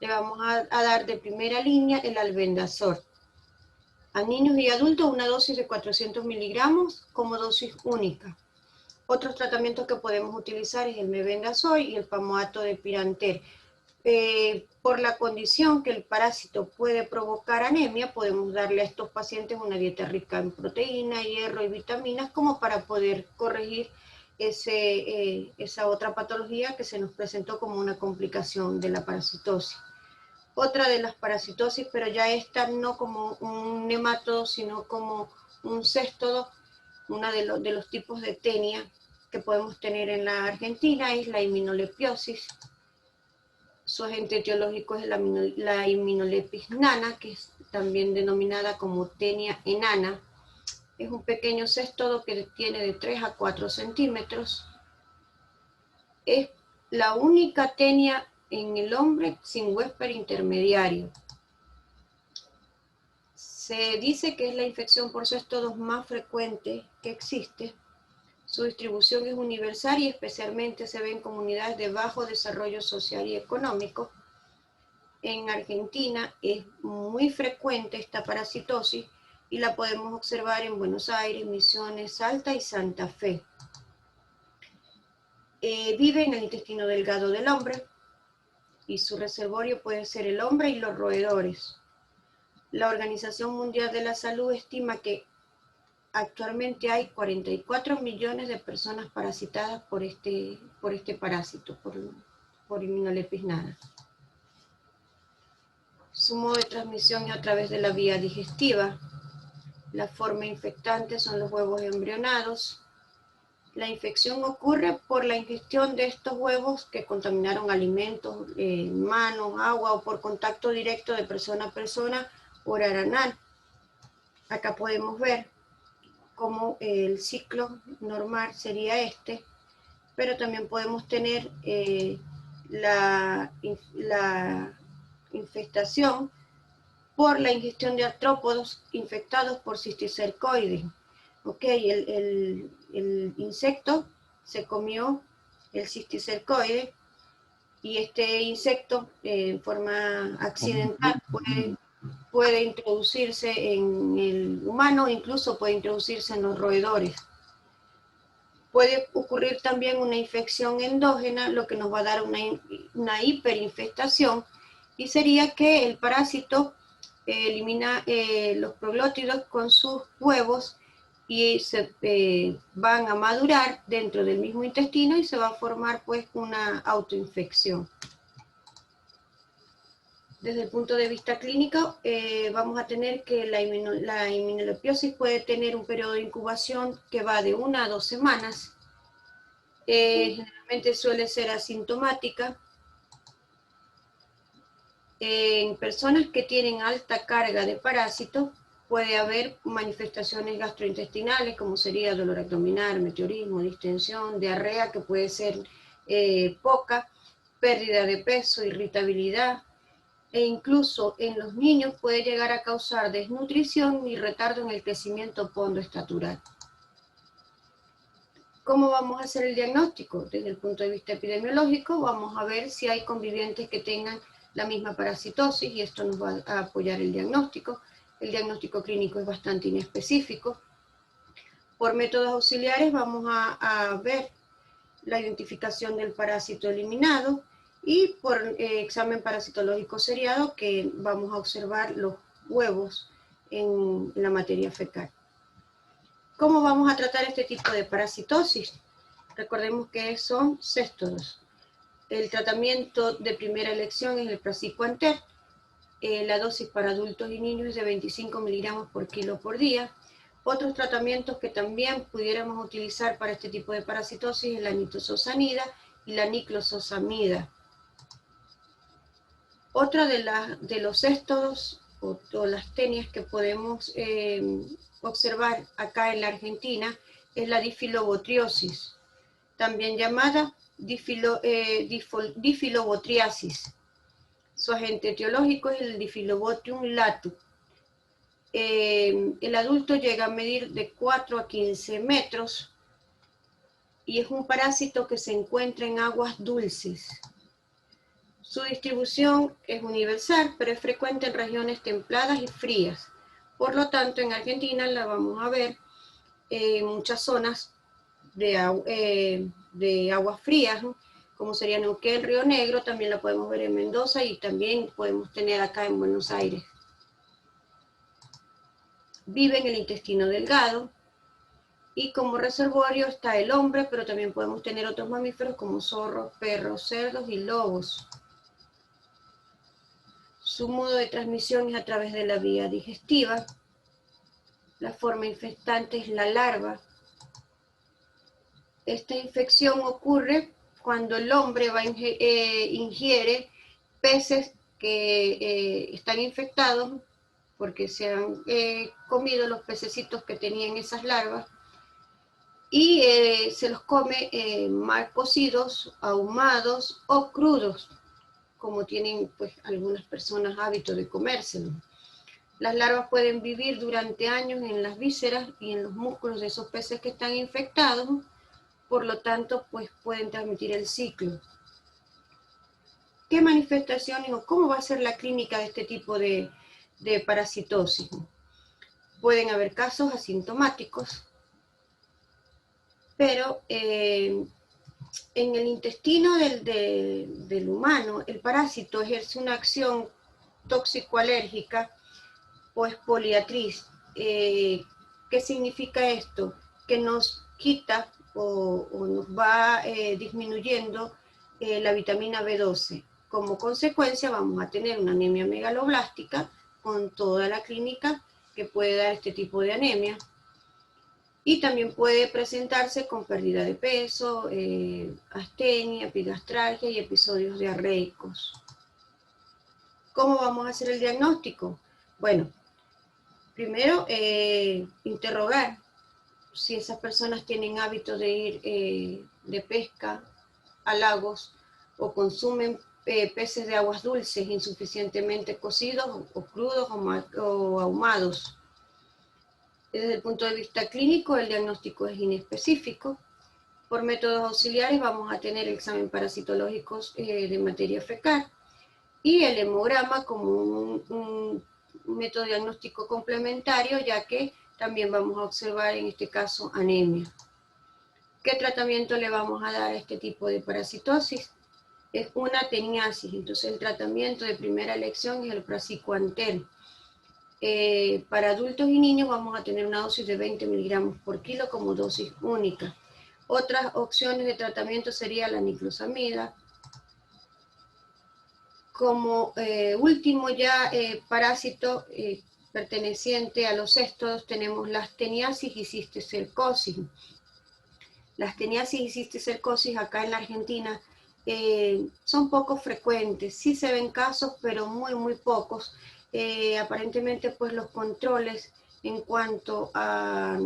Le vamos a dar de primera línea el albendazol. A niños y adultos una dosis de 400 miligramos como dosis única. Otros tratamientos que podemos utilizar es el mebendazol y el palmoato de Pirantel. Por la condición que el parásito puede provocar anemia, podemos darle a estos pacientes una dieta rica en proteína, hierro y vitaminas como para poder corregir esa otra patología que se nos presentó como una complicación de la parasitosis. Otra de las parasitosis, pero ya esta no como un nemátodo, sino como un céstodo, uno de los tipos de tenia que podemos tener en la Argentina es la immunolepiosis. Su agente etiológico es la Immunolepis nana, que es también denominada como tenia enana. Es un pequeño céstodo que tiene de 3 a 4 centímetros. Es la única tenia en el hombre sin huésped intermediario. Se dice que es la infección por céstodos más frecuente que existe. Su distribución es universal y especialmente se ve en comunidades de bajo desarrollo social y económico. En Argentina es muy frecuente esta parasitosis y la podemos observar en Buenos Aires, Misiones, Salta y Santa Fe. Vive en el intestino delgado del hombre y su reservorio puede ser el hombre y los roedores. La Organización Mundial de la Salud estima que actualmente hay 44 millones de personas parasitadas por este parásito, por Immunolepis nana. Su modo de transmisión es a través de la vía digestiva. La forma infectante son los huevos embrionados. La infección ocurre por la ingestión de estos huevos que contaminaron alimentos, manos, agua o por contacto directo de persona a persona, oral anal. Acá podemos ver cómo el ciclo normal sería este, pero también podemos tener la infestación por la ingestión de artrópodos infectados por cisticercoides. Ok, el insecto se comió el cisticercoide y este insecto en forma accidental puede introducirse en el humano, incluso puede introducirse en los roedores. Puede ocurrir también una infección endógena, lo que nos va a dar una hiperinfestación, y sería que el parásito elimina los proglótidos con sus huevos y se van a madurar dentro del mismo intestino y se va a formar pues una autoinfección. Desde el punto de vista clínico, vamos a tener que la inmunolepiosis puede tener un periodo de incubación que va de 1 a 2 semanas. Generalmente suele ser asintomática. En personas que tienen alta carga de parásitos, puede haber manifestaciones gastrointestinales, como sería dolor abdominal, meteorismo, distensión, diarrea, que puede ser poca, pérdida de peso, irritabilidad, e incluso en los niños puede llegar a causar desnutrición y retardo en el crecimiento pondoestatural. ¿Cómo vamos a hacer el diagnóstico? Desde el punto de vista epidemiológico, vamos a ver si hay convivientes que tengan la misma parasitosis y esto nos va a apoyar el diagnóstico. El diagnóstico clínico es bastante inespecífico. Por métodos auxiliares vamos a ver la identificación del parásito eliminado y por examen parasitológico seriado que vamos a observar los huevos en la materia fecal. ¿Cómo vamos a tratar este tipo de parasitosis? Recordemos que son céstodos. El tratamiento de primera elección es el praziquantel. La dosis para adultos y niños es de 25 miligramos por kilo por día. Otros tratamientos que también pudiéramos utilizar para este tipo de parasitosis es la nitazosanida y la niclososamida. Otra de los céstodos o las tenias que podemos observar acá en la Argentina es la difilobotriosis, también llamada difilobotriasis. Su agente etiológico es el Difilobotrium latu. El adulto llega a medir de 4 a 15 metros y es un parásito que se encuentra en aguas dulces. Su distribución es universal, pero es frecuente en regiones templadas y frías. Por lo tanto, en Argentina la vamos a ver en muchas zonas de aguas frías, ¿no? Como sería Neuquén, Río Negro, también la podemos ver en Mendoza y también podemos tener acá en Buenos Aires. Vive en el intestino delgado y como reservorio está el hombre, pero también podemos tener otros mamíferos como zorros, perros, cerdos y lobos. Su modo de transmisión es a través de la vía digestiva. La forma infectante es la larva. Esta infección ocurre cuando el hombre ingiere peces que están infectados porque se han comido los pececitos que tenían esas larvas y se los come mal cocidos, ahumados o crudos, como tienen pues algunas personas hábito de comérselos. Las larvas pueden vivir durante años en las vísceras y en los músculos de esos peces que están infectados, por lo tanto pues pueden transmitir el ciclo. ¿Qué manifestaciones o cómo va a ser la clínica de este tipo de parasitosis? Pueden haber casos asintomáticos, pero en el intestino del humano, el parásito ejerce una acción tóxico-alérgica o expoliatriz. ¿Qué significa esto? Que nos quita o nos va disminuyendo la vitamina B12. Como consecuencia vamos a tener una anemia megaloblástica con toda la clínica que puede dar este tipo de anemia. Y también puede presentarse con pérdida de peso, astenia, epigastralgia y episodios diarreicos. ¿Cómo vamos a hacer el diagnóstico? Bueno, primero interrogar si esas personas tienen hábito de ir de pesca a lagos o consumen peces de aguas dulces insuficientemente cocidos o crudos o ahumados. Desde el punto de vista clínico, el diagnóstico es inespecífico. Por métodos auxiliares vamos a tener examen parasitológico de materia fecal y el hemograma como un método diagnóstico complementario, ya que también vamos a observar en este caso anemia. ¿Qué tratamiento le vamos a dar a este tipo de parasitosis? Es una teniasis, entonces el tratamiento de primera elección es el praziquantel. Para adultos y niños vamos a tener una dosis de 20 miligramos por kilo como dosis única. Otras opciones de tratamiento sería la niclosamida. Como último ya parásito perteneciente a los cestos tenemos las teniasis y cisticercosis. Las teniasis y cisticercosis acá en la Argentina son poco frecuentes, sí se ven casos pero muy pocos. Aparentemente pues los controles en cuanto a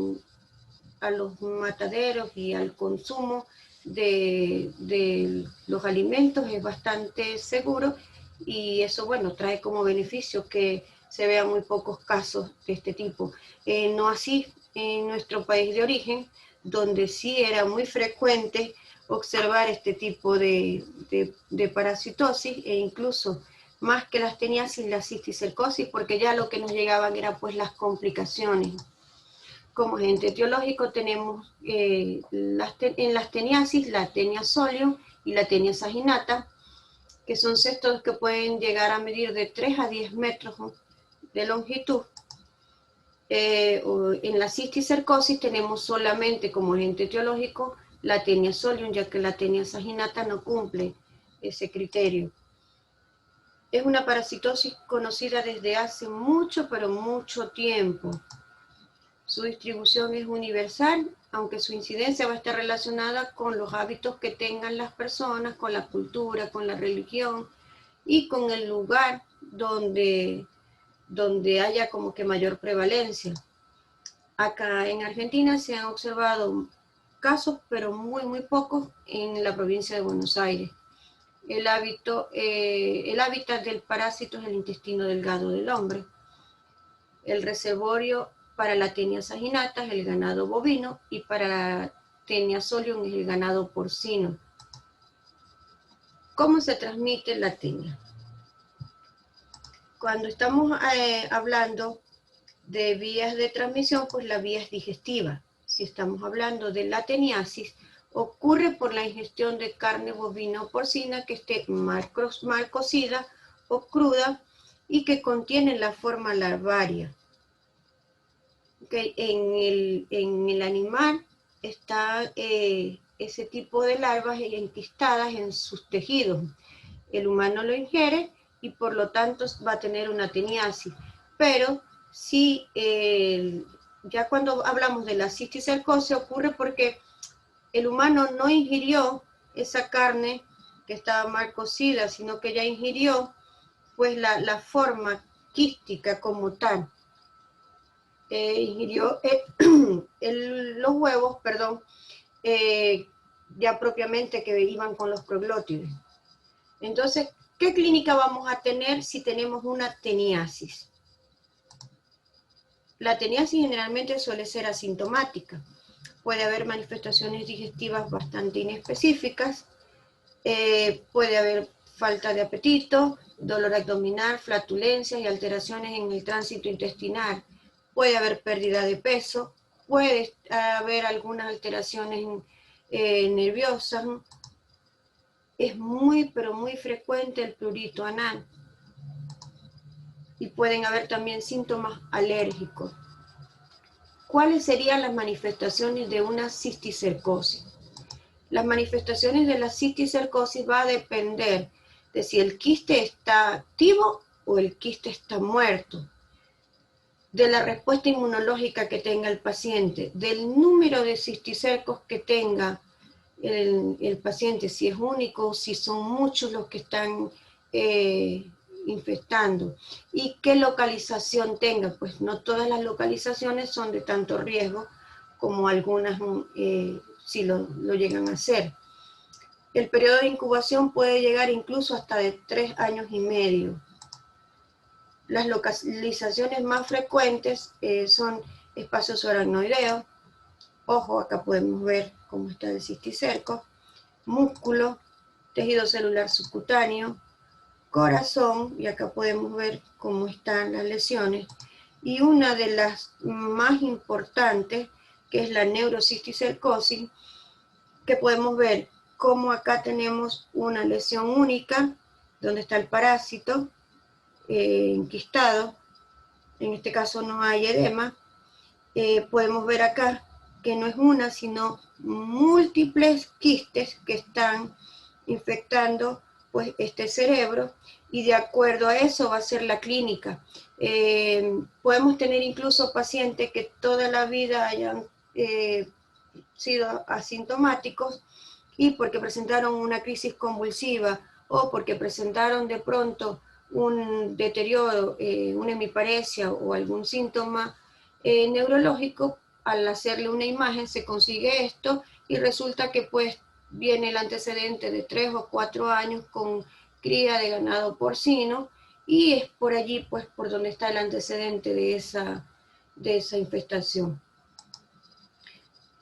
los mataderos y al consumo de los alimentos es bastante seguro y eso bueno trae como beneficio que se vean muy pocos casos de este tipo. No así en nuestro país de origen, donde sí era muy frecuente observar este tipo de parasitosis e incluso más que las teniasis, la cisticercosis, porque ya lo que nos llegaban era pues las complicaciones. Como agente etiológico tenemos en las teniasis la tenia solium y la tenia saginata, que son cestos que pueden llegar a medir de 3 a 10 metros de longitud. En la cisticercosis tenemos solamente como agente etiológico la tenia solium, ya que la tenia saginata no cumple ese criterio. Es una parasitosis conocida desde hace mucho, pero mucho tiempo. Su distribución es universal, aunque su incidencia va a estar relacionada con los hábitos que tengan las personas, con la cultura, con la religión y con el lugar donde haya como que mayor prevalencia. Acá en Argentina se han observado casos, pero muy pocos en la provincia de Buenos Aires. El hábitat del parásito es el intestino delgado del hombre. El reservorio para la tenia saginata es el ganado bovino y para la tenia solium es el ganado porcino. ¿Cómo se transmite la tenia? Cuando estamos hablando de vías de transmisión, pues la vía es digestiva. Si estamos hablando de la teniasis, ocurre por la ingestión de carne bovina o porcina que esté mal cocida o cruda y que contiene la forma larvaria. Okay. En el animal está ese tipo de larvas enquistadas en sus tejidos. El humano lo ingiere y por lo tanto va a tener una teniasis. Pero si ya cuando hablamos de la cisticercosis ocurre porque el humano no ingirió esa carne que estaba mal cocida, sino que ya ingirió pues la forma quística como tal. Ingirió los huevos, perdón, ya propiamente que iban con los proglótides. Entonces, ¿qué clínica vamos a tener si tenemos una teniasis? La teniasis generalmente suele ser asintomática. Puede haber manifestaciones digestivas bastante inespecíficas, puede haber falta de apetito, dolor abdominal, flatulencias y alteraciones en el tránsito intestinal. Puede haber pérdida de peso, puede haber algunas alteraciones nerviosas. Es muy, pero muy frecuente el prurito anal. Y pueden haber también síntomas alérgicos. ¿Cuáles serían las manifestaciones de una cisticercosis? Las manifestaciones de la cisticercosis va a depender de si el quiste está activo o el quiste está muerto, de la respuesta inmunológica que tenga el paciente, del número de cisticercos que tenga el paciente, si es único, si son muchos los que están infectando, y qué localización tenga, pues no todas las localizaciones son de tanto riesgo como algunas si lo llegan a hacer. El periodo de incubación puede llegar incluso hasta de 3 años y medio. Las localizaciones más frecuentes son espacios aracnoideos. Ojo, acá podemos ver cómo está el cisticerco, músculo, tejido celular subcutáneo, corazón, y acá podemos ver cómo están las lesiones. Y una de las más importantes, que es la neurocisticercosis, que podemos ver cómo acá tenemos una lesión única, donde está el parásito enquistado. En este caso no hay edema. Podemos ver acá que no es una, sino múltiples quistes que están infectando pues este cerebro, y de acuerdo a eso va a ser la clínica. Podemos tener incluso pacientes que toda la vida hayan sido asintomáticos, y porque presentaron una crisis convulsiva o porque presentaron de pronto un deterioro, una hemiparesia o algún síntoma neurológico, al hacerle una imagen se consigue esto, y resulta que pues viene el antecedente de 3 o 4 años con cría de ganado porcino, y es por allí pues por donde está el antecedente de esa infestación.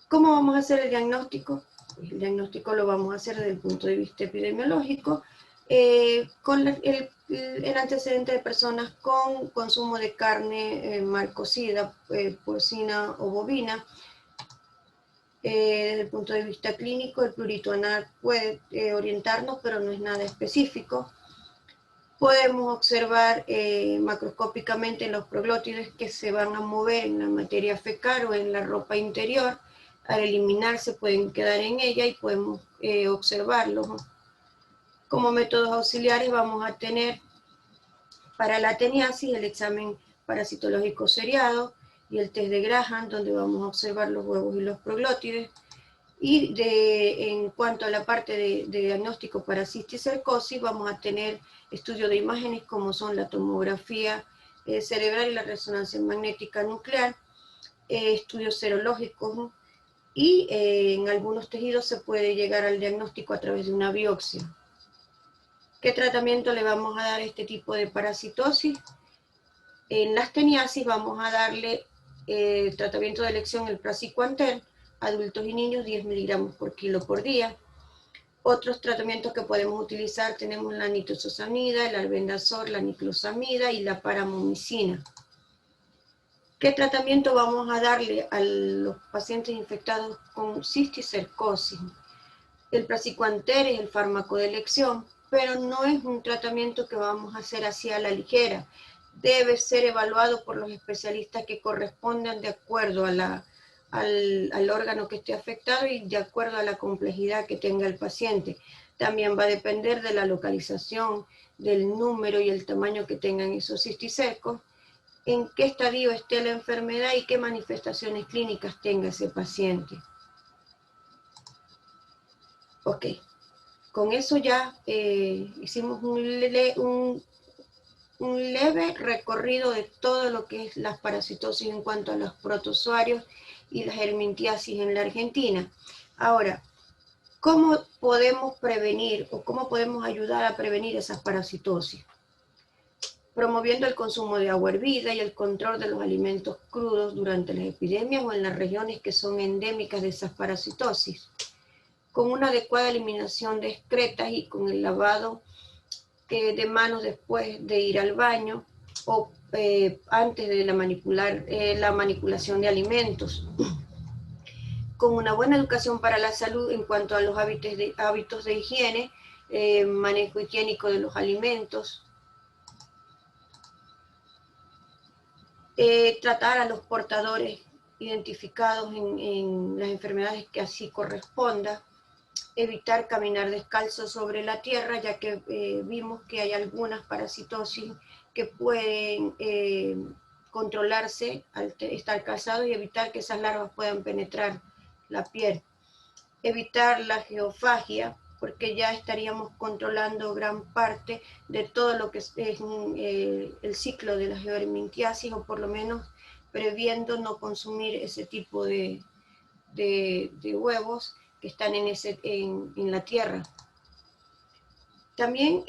¿Cómo vamos a hacer el diagnóstico? El diagnóstico lo vamos a hacer desde el punto de vista epidemiológico, con el antecedente de personas con consumo de carne mal cocida, porcina o bovina. Desde el punto de vista clínico, el prurito anal puede orientarnos, pero no es nada específico. Podemos observar macroscópicamente los proglótides que se van a mover en la materia fecal o en la ropa interior. Al eliminarse pueden quedar en ella y podemos observarlos. Como métodos auxiliares vamos a tener para la teniasis el examen parasitológico seriado y el test de Graham, donde vamos a observar los huevos y los proglótides. Y en cuanto a la parte de diagnóstico para cisticercosis, vamos a tener estudios de imágenes como son la tomografía cerebral y la resonancia magnética nuclear, estudios serológicos, y en algunos tejidos se puede llegar al diagnóstico a través de una biopsia. ¿Qué tratamiento le vamos a dar a este tipo de parasitosis? En las teniasis vamos a darle tratamiento de elección el praziquantel, adultos y niños 10 miligramos por kilo por día. Otros tratamientos que podemos utilizar tenemos la nitazoxanida, el albendazol, la niclosamida y la paramomicina. ¿Qué tratamiento vamos a darle a los pacientes infectados con cisticercosis? El praziquantel es el fármaco de elección, pero no es un tratamiento que vamos a hacer así a la ligera. Debe ser evaluado por los especialistas que correspondan de acuerdo a al órgano que esté afectado y de acuerdo a la complejidad que tenga el paciente. También va a depender de la localización, del número y el tamaño que tengan esos cisticercos, en qué estadio esté la enfermedad y qué manifestaciones clínicas tenga ese paciente. Ok. Con eso ya hicimos un leve recorrido de todo lo que es las parasitosis en cuanto a los protozoarios y las helmintiasis en la Argentina. Ahora, ¿cómo podemos prevenir o cómo podemos ayudar a prevenir esas parasitosis? Promoviendo el consumo de agua hervida y el control de los alimentos crudos durante las epidemias o en las regiones que son endémicas de esas parasitosis, con una adecuada eliminación de excretas y con el lavado de manos después de ir al baño o antes de la manipulación de alimentos, con una buena educación para la salud en cuanto a los hábitos de higiene, manejo higiénico de los alimentos, tratar a los portadores identificados en las enfermedades que así corresponda, evitar caminar descalzo sobre la tierra, ya que vimos que hay algunas parasitosis que pueden controlarse al estar calzados y evitar que esas larvas puedan penetrar la piel. Evitar la geofagia, porque ya estaríamos controlando gran parte de todo lo que es el ciclo de la geohelmintiasis, o por lo menos previendo no consumir ese tipo de huevos que están en la tierra. También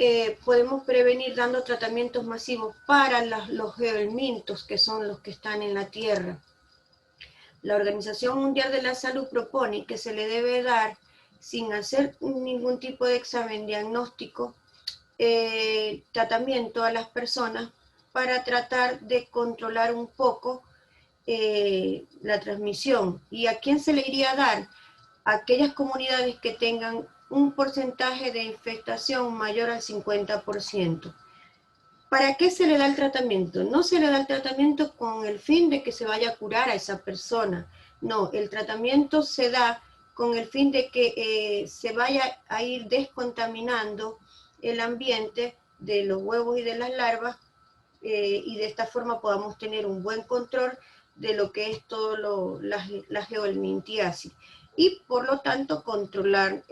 podemos prevenir dando tratamientos masivos para los geohelmintos, que son los que están en la tierra. La Organización Mundial de la Salud propone que se le debe dar, sin hacer ningún tipo de examen diagnóstico, tratamiento a las personas para tratar de controlar un poco la transmisión. ¿Y a quién se le iría a dar? A aquellas comunidades que tengan un porcentaje de infestación mayor al 50%. ¿Para qué se le da el tratamiento? No se le da el tratamiento con el fin de que se vaya a curar a esa persona. No, el tratamiento se da con el fin de que se vaya a ir descontaminando el ambiente de los huevos y de las larvas, y de esta forma podamos tener un buen control de lo que es todo la geohelmintiasis y por lo tanto controlar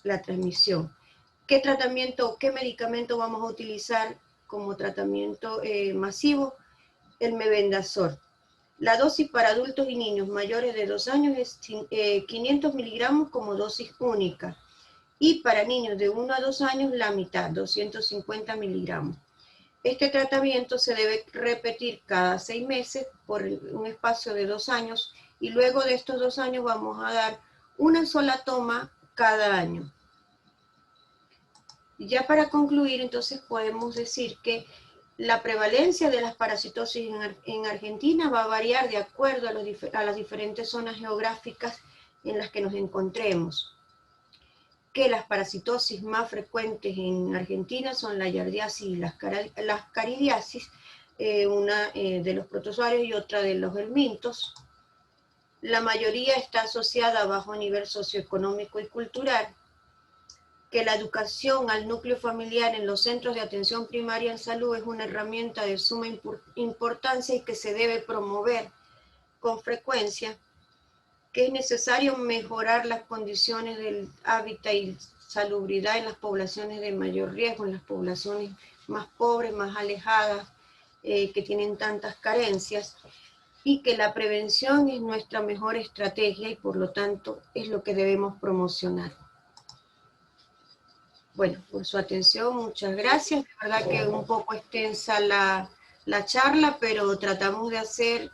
la transmisión. ¿Qué tratamiento o qué medicamento vamos a utilizar como tratamiento masivo? El mebendazol. La dosis para adultos y niños mayores de 2 años es 500 miligramos como dosis única, y para niños de 1 a 2 años la mitad, 250 miligramos. Este tratamiento se debe repetir cada 6 meses por un espacio de 2 años, y luego de estos 2 años vamos a dar una sola toma cada año. Y ya para concluir, entonces podemos decir que la prevalencia de las parasitosis en Argentina va a variar de acuerdo a las diferentes zonas geográficas en las que nos encontremos. Que las parasitosis más frecuentes en Argentina son la yardiasis y las caridiasis, una de los protozoarios y otra de los helmintos. La mayoría está asociada a bajo nivel socioeconómico y cultural. Que la educación al núcleo familiar en los centros de atención primaria en salud es una herramienta de suma importancia y que se debe promover con frecuencia. Que es necesario mejorar las condiciones del hábitat y salubridad en las poblaciones de mayor riesgo, en las poblaciones más pobres, más alejadas, que tienen tantas carencias, y que la prevención es nuestra mejor estrategia y por lo tanto es lo que debemos promocionar. Bueno, por su atención, muchas gracias. De verdad que un poco extensa la charla, pero tratamos de hacer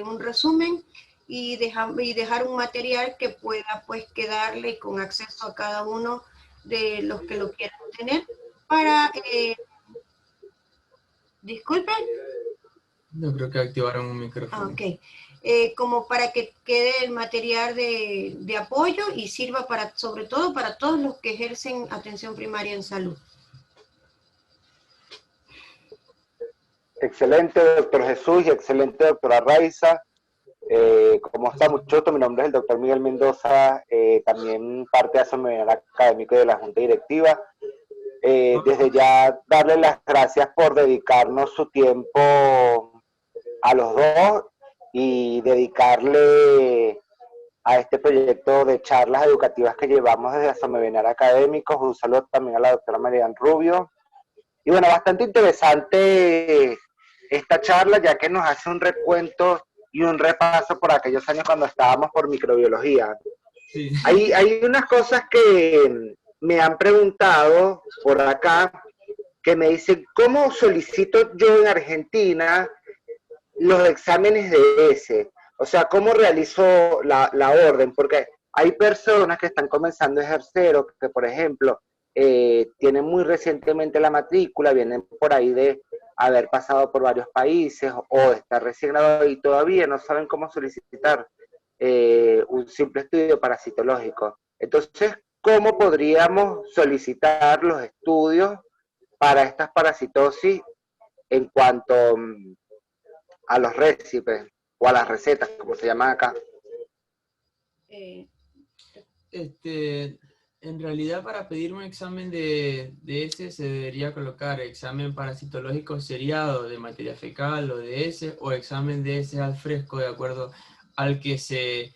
un resumen y dejar un material que pueda pues quedarle con acceso a cada uno de los que lo quieran tener para... ¿Disculpen? Yo creo que activaron un micrófono. Ah, ok. Como para que quede el material de apoyo y sirva sobre todo para todos los que ejercen atención primaria en salud. Excelente, doctor Jesús, y excelente, doctora Raiza. ¿Cómo está, mucho? Mi nombre es el doctor Miguel Mendoza, también parte de asamblear académico de la Junta Directiva. Desde ya darle las gracias por dedicarnos su tiempo a los dos y dedicarle a este proyecto de charlas educativas que llevamos desde Asomebinar Académicos. Un saludo también a la doctora Marian Rubio. Y bueno, bastante interesante esta charla, ya que nos hace un recuento y un repaso por aquellos años cuando estábamos por microbiología. Sí. Hay unas cosas que me han preguntado por acá, que me dicen, ¿cómo solicito yo en Argentina los exámenes de ESE? O sea, ¿cómo realizo la orden? Porque hay personas que están comenzando a ejercer o que, por ejemplo, tienen muy recientemente la matrícula, vienen por ahí de haber pasado por varios países o estar recién graduados y todavía no saben cómo solicitar un simple estudio parasitológico. Entonces, ¿cómo podríamos solicitar los estudios para estas parasitosis en cuanto a los récipes o a las recetas, como se llaman acá? En realidad, para pedir un examen de ese se debería colocar examen parasitológico seriado de materia fecal o de ese, o examen de ese al fresco, de acuerdo al que se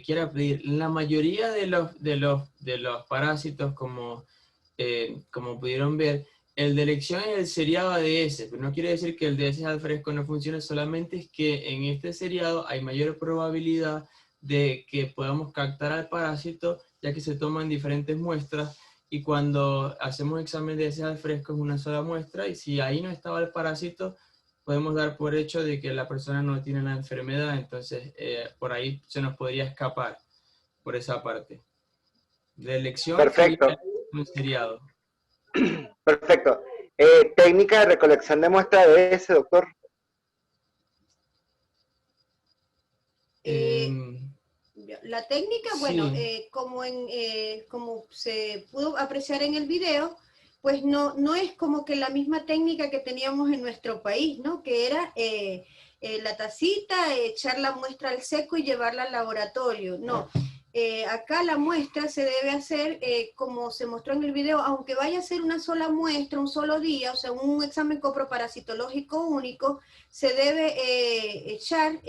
quiera pedir. La mayoría de los parásitos, como pudieron ver, el de elección es el seriado ADS, pero no quiere decir que el DS al fresco no funcione, solamente es que en este seriado hay mayor probabilidad de que podamos captar al parásito, ya que se toman diferentes muestras, y cuando hacemos examen de DS al fresco es una sola muestra, y si ahí no estaba el parásito, podemos dar por hecho de que la persona no tiene la enfermedad, entonces por ahí se nos podría escapar por esa parte. La elección Perfecto. sería un seriado. Perfecto. Técnica de recolección de muestra de ese, doctor. La técnica, sí. Bueno, como se pudo apreciar en el video, pues no es como que la misma técnica que teníamos en nuestro país, ¿no? Que era la tacita, echar la muestra al seco y llevarla al laboratorio. No. Acá la muestra se debe hacer como se mostró en el video, aunque vaya a ser una sola muestra, un solo día, o sea, un examen coproparasitológico único, se debe echar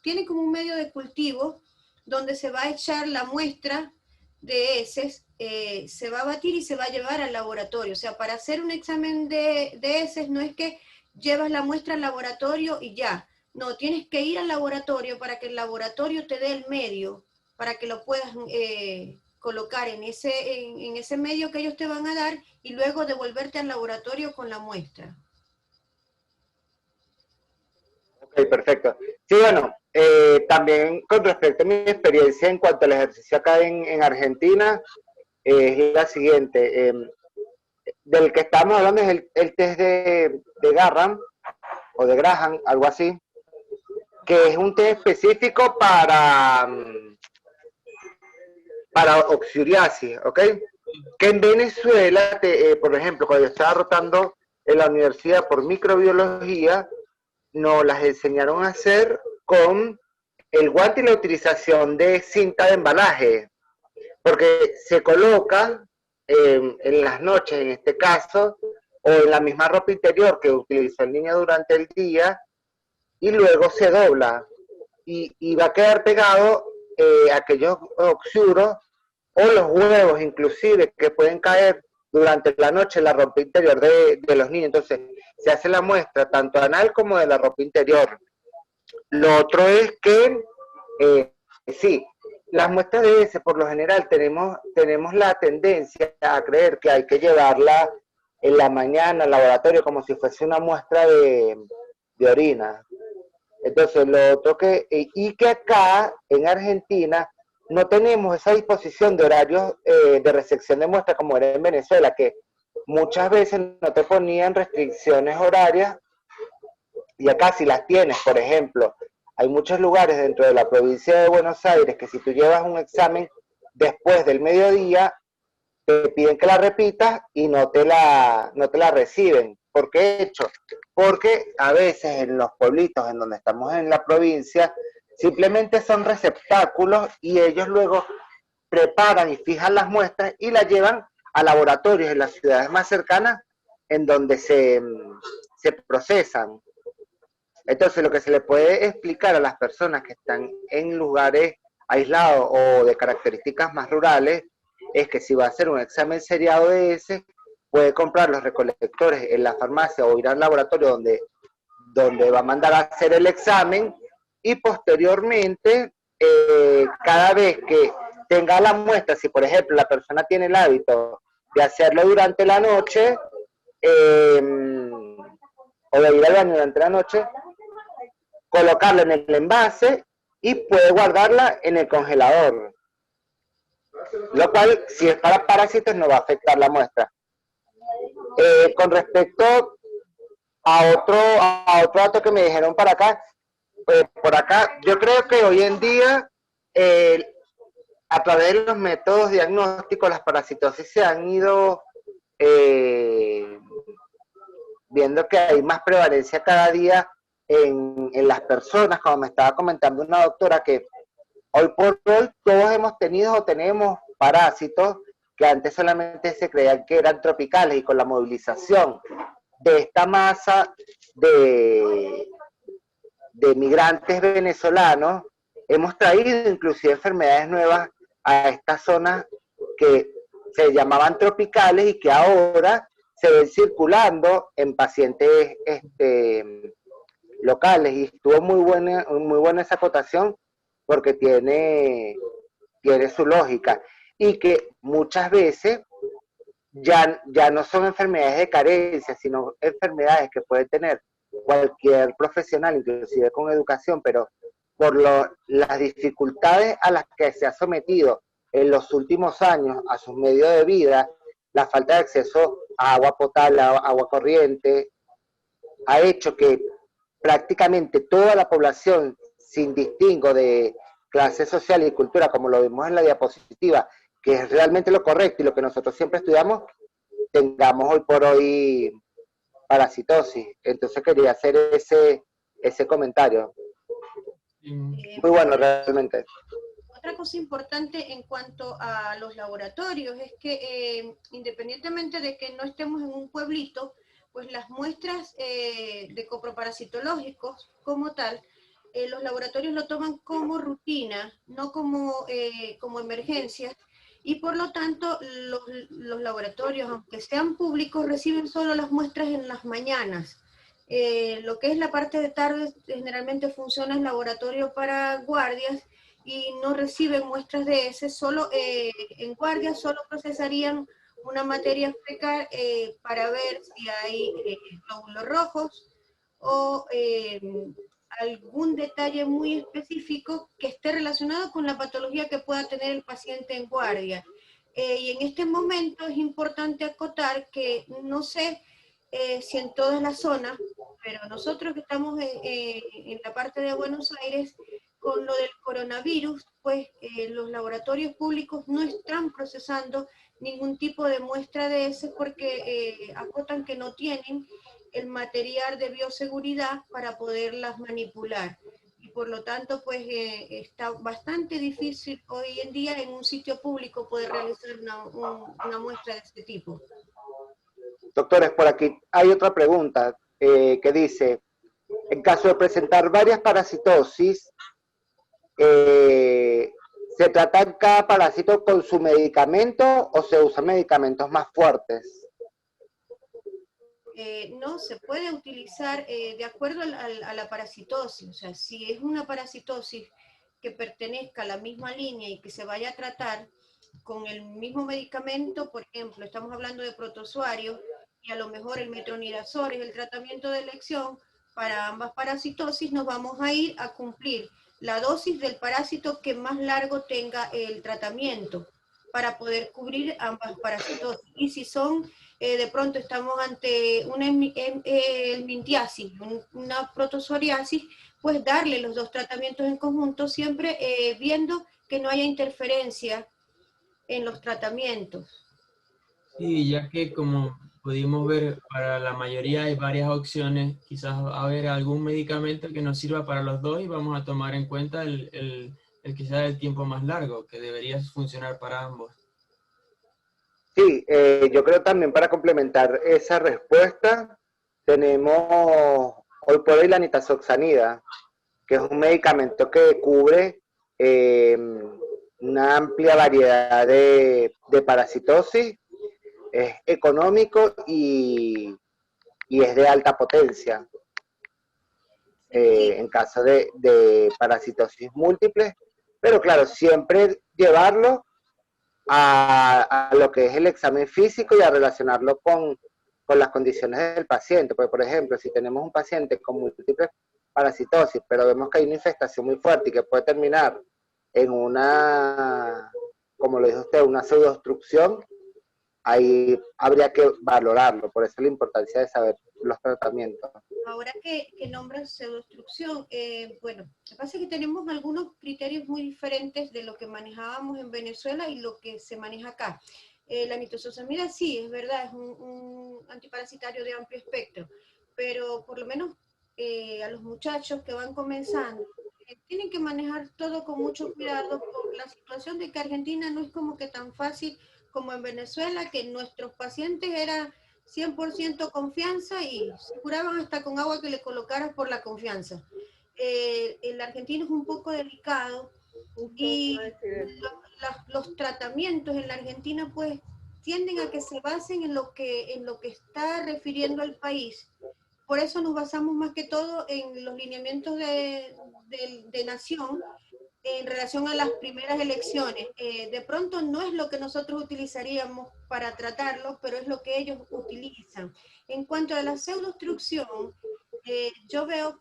tiene como un medio de cultivo donde se va a echar la muestra de heces, se va a batir y se va a llevar al laboratorio. O sea, para hacer un examen de heces no es que llevas la muestra al laboratorio y ya. No, tienes que ir al laboratorio para que el laboratorio te dé el medio, para que lo puedas colocar en ese medio que ellos te van a dar y luego devolverte al laboratorio con la muestra. Ok, perfecto. Sí, bueno, también con respecto a mi experiencia en cuanto al ejercicio acá en Argentina, es la siguiente. Del que estamos hablando es el test de Graham, o de Graham, algo así, que es un test específico para oxuriasis, ¿ok? Que en Venezuela, por ejemplo, cuando yo estaba rotando en la universidad por microbiología, nos las enseñaron a hacer con el guante y la utilización de cinta de embalaje, porque se coloca en las noches, en este caso, o en la misma ropa interior que utilizó el niño durante el día, y luego se dobla, y va a quedar pegado aquellos oxuros o los huevos inclusive que pueden caer durante la noche en la ropa interior de los niños. Entonces se hace la muestra tanto anal como de la ropa interior. Lo otro es que sí, las muestras de ese por lo general tenemos la tendencia a creer que hay que llevarla en la mañana al laboratorio como si fuese una muestra de orina. Entonces, lo otro y que acá, en Argentina, no tenemos esa disposición de horarios de recepción de muestras como era en Venezuela, que muchas veces no te ponían restricciones horarias, y acá sí las tienes. Por ejemplo, hay muchos lugares dentro de la provincia de Buenos Aires que si tú llevas un examen después del mediodía, te piden que la repitas y no te la reciben. ¿Por qué hecho? Porque a veces en los pueblitos en donde estamos en la provincia, simplemente son receptáculos y ellos luego preparan y fijan las muestras y las llevan a laboratorios en las ciudades más cercanas en donde se procesan. Entonces lo que se le puede explicar a las personas que están en lugares aislado o de características más rurales, es que si va a hacer un examen seriado de ese, puede comprar los recolectores en la farmacia o ir al laboratorio donde va a mandar a hacer el examen, y posteriormente, cada vez que tenga la muestra, si por ejemplo la persona tiene el hábito de hacerlo durante la noche, o de ir al baño durante la noche, colocarla en el envase y puede guardarla en el congelador. Lo cual, si es para parásitos, no va a afectar la muestra. Con respecto a otro dato que me dijeron por acá, yo creo que hoy en día, a través de los métodos diagnósticos, las parasitosis se han ido viendo que hay más prevalencia cada día en las personas, como me estaba comentando una doctora, que hoy por hoy todos hemos tenido o tenemos parásitos que antes solamente se creían que eran tropicales, y con la movilización de esta masa de migrantes venezolanos, hemos traído inclusive enfermedades nuevas a estas zonas que se llamaban tropicales y que ahora se ven circulando en pacientes locales. Y estuvo muy buena esa acotación, porque tiene su lógica, y que muchas veces ya no son enfermedades de carencia, sino enfermedades que puede tener cualquier profesional, inclusive con educación, pero por las dificultades a las que se ha sometido en los últimos años a sus medios de vida, la falta de acceso a agua potable, a agua corriente, ha hecho que prácticamente toda la población, sin distingo de clase social y cultura, como lo vimos en la diapositiva, que es realmente lo correcto y lo que nosotros siempre estudiamos, tengamos hoy por hoy parasitosis. Entonces quería hacer ese comentario. Muy bueno, realmente. Otra cosa importante en cuanto a los laboratorios es que independientemente de que no estemos en un pueblito, pues las muestras de coproparasitológicos como tal, los laboratorios lo toman como rutina, no como emergencia, y por lo tanto los laboratorios, aunque sean públicos, reciben solo las muestras en las mañanas. Lo que es la parte de tarde generalmente funciona en laboratorio para guardias y no reciben muestras de ese, solo en guardias solo procesarían una materia fecal para ver si hay glóbulos rojos o algún detalle muy específico que esté relacionado con la patología que pueda tener el paciente en guardia. Y en este momento es importante acotar que no sé si en todas las zonas, pero nosotros que estamos en la parte de Buenos Aires, con lo del coronavirus, pues los laboratorios públicos no están procesando ningún tipo de muestra de ese porque acotan que no tienen el material de bioseguridad para poderlas manipular. Y por lo tanto, pues está bastante difícil hoy en día en un sitio público poder realizar una muestra de este tipo. Doctores, por aquí hay otra pregunta que dice, en caso de presentar varias parasitosis, ¿se trata cada parásito con su medicamento o se usan medicamentos más fuertes? No, se puede utilizar de acuerdo a la parasitosis. O sea, si es una parasitosis que pertenezca a la misma línea y que se vaya a tratar con el mismo medicamento, por ejemplo, estamos hablando de protozoarios, y a lo mejor el metronidazol es el tratamiento de elección para ambas parasitosis, nos vamos a ir a cumplir la dosis del parásito que más largo tenga el tratamiento para poder cubrir ambas parasitosis. Y si son, de pronto estamos ante una helmintiasis, una protozoriasis, pues darle los dos tratamientos en conjunto, siempre viendo que no haya interferencia en los tratamientos. Sí, ya que como pudimos ver, para la mayoría hay varias opciones, quizás va a haber algún medicamento que nos sirva para los dos y vamos a tomar en cuenta el que sea el tiempo más largo, que debería funcionar para ambos. Sí, yo creo también para complementar esa respuesta, tenemos hoy por hoy la nitazoxanida, que es un medicamento que cubre una amplia variedad de parasitosis, es económico y es de alta potencia. En caso de parasitosis múltiples, pero claro, siempre llevarlo a lo que es el examen físico y a relacionarlo con las condiciones del paciente. Porque, por ejemplo, si tenemos un paciente con múltiples parasitosis, pero vemos que hay una infestación muy fuerte y que puede terminar en una, como lo dijo usted, una pseudoobstrucción, ahí habría que valorarlo. Por eso la importancia de saber los tratamientos. Ahora que nombras pseudoobstrucción, bueno, lo que pasa es que tenemos algunos criterios muy diferentes de lo que manejábamos en Venezuela y lo que se maneja acá. La nitazoxanida sí, es verdad, es un antiparasitario de amplio espectro, pero por lo menos a los muchachos que van comenzando, tienen que manejar todo con mucho cuidado por la situación de que Argentina no es como que tan fácil como en Venezuela, que nuestros pacientes eran 100% confianza y se curaban hasta con agua que le colocaras por la confianza. El argentino es un poco delicado y los tratamientos en la Argentina pues tienden a que se basen en lo que está refiriendo al país. Por eso nos basamos más que todo en los lineamientos de nación en relación a las primeras elecciones. De pronto no es lo que nosotros utilizaríamos para tratarlos, pero es lo que ellos utilizan. En cuanto a la pseudoobstrucción, yo veo,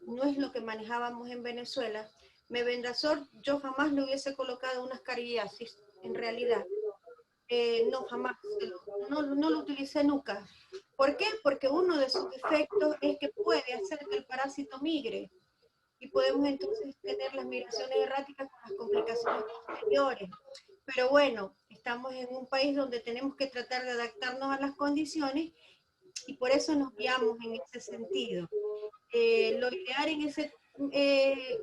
no es lo que manejábamos en Venezuela, mebendazol yo jamás le hubiese colocado unas cariasis, en realidad. No, jamás, no lo utilicé nunca. ¿Por qué? Porque uno de sus efectos es que puede hacer que el parásito migre y podemos entonces tener las migraciones erráticas con las complicaciones posteriores. Pero bueno, estamos en un país donde tenemos que tratar de adaptarnos a las condiciones y por eso nos guiamos en ese sentido. Lo ideal en ese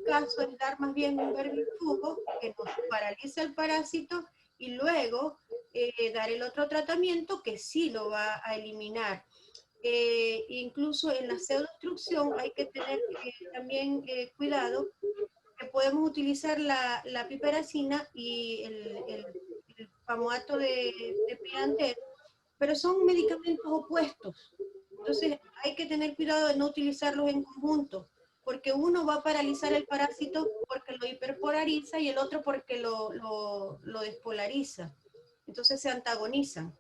caso es dar más bien un verbifugo que nos paraliza el parásito y luego dar el otro tratamiento que sí lo va a eliminar. Incluso en la pseudoobstrucción hay que tener también cuidado, que podemos utilizar la piperacina y el famoato de Pirantel, pero son medicamentos opuestos. Entonces hay que tener cuidado de no utilizarlos en conjunto, porque uno va a paralizar el parásito porque lo hiperpolariza y el otro porque lo despolariza. Entonces se antagonizan.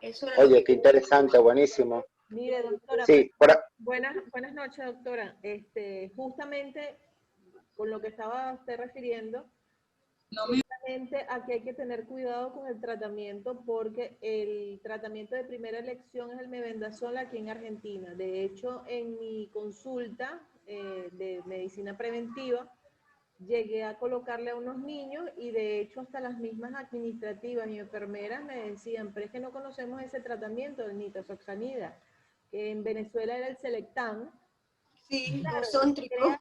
Eso era Oye, qué interesante, buenísimo. Mire, doctora, Sí, buenas noches, doctora. Justamente con lo que estaba usted refiriendo, justamente aquí hay que tener cuidado con el tratamiento porque el tratamiento de primera elección es el mebendazol aquí en Argentina. De hecho, en mi consulta de medicina preventiva, llegué a colocarle a unos niños y de hecho hasta las mismas administrativas y enfermeras me decían, pero es que no conocemos ese tratamiento de nitazoxanida, que en Venezuela era el Selectan. Sí, claro, son crea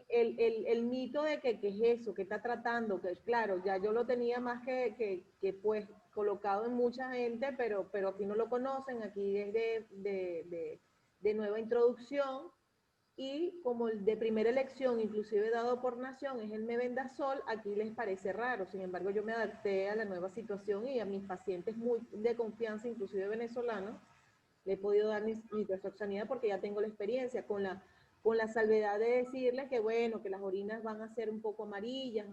el mito de que es eso, que está tratando, que claro, ya yo lo tenía más que pues colocado en mucha gente, pero aquí no lo conocen, aquí es de nueva introducción. Y como el de primera elección, inclusive dado por nación, es el mebendazol, aquí les parece raro. Sin embargo, yo me adapté a la nueva situación y a mis pacientes muy de confianza, inclusive venezolanos, le he podido dar nitazoxanida porque ya tengo la experiencia con la salvedad de decirles que bueno, que las orinas van a ser un poco amarillas,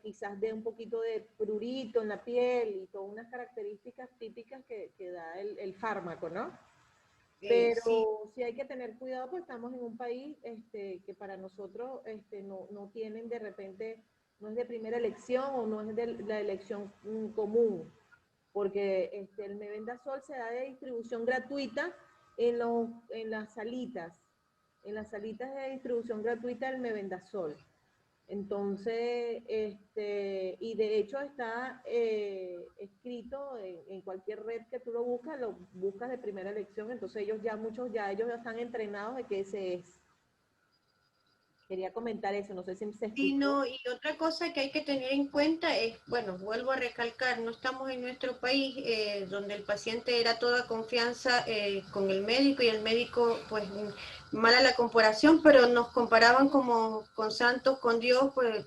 quizás de un poquito de prurito en la piel y todas unas características típicas que da el fármaco, ¿no? Pero sí hay que tener cuidado, pues estamos en un país que para nosotros no tienen de repente, no es de primera elección o no es de la elección común, porque el mebendazol se da de distribución gratuita en las salitas de distribución gratuita del mebendazol. Entonces, y de hecho está escrito en cualquier red que tú lo buscas de primera elección, entonces ellos ya están entrenados de que ese es. Quería comentar eso, no sé si se escuchó. Y, no, y otra cosa que hay que tener en cuenta es, bueno, vuelvo a recalcar, no estamos en nuestro país donde el paciente era toda confianza con el médico y el médico, pues, mala la comparación, pero nos comparaban como con santos, con Dios, pues,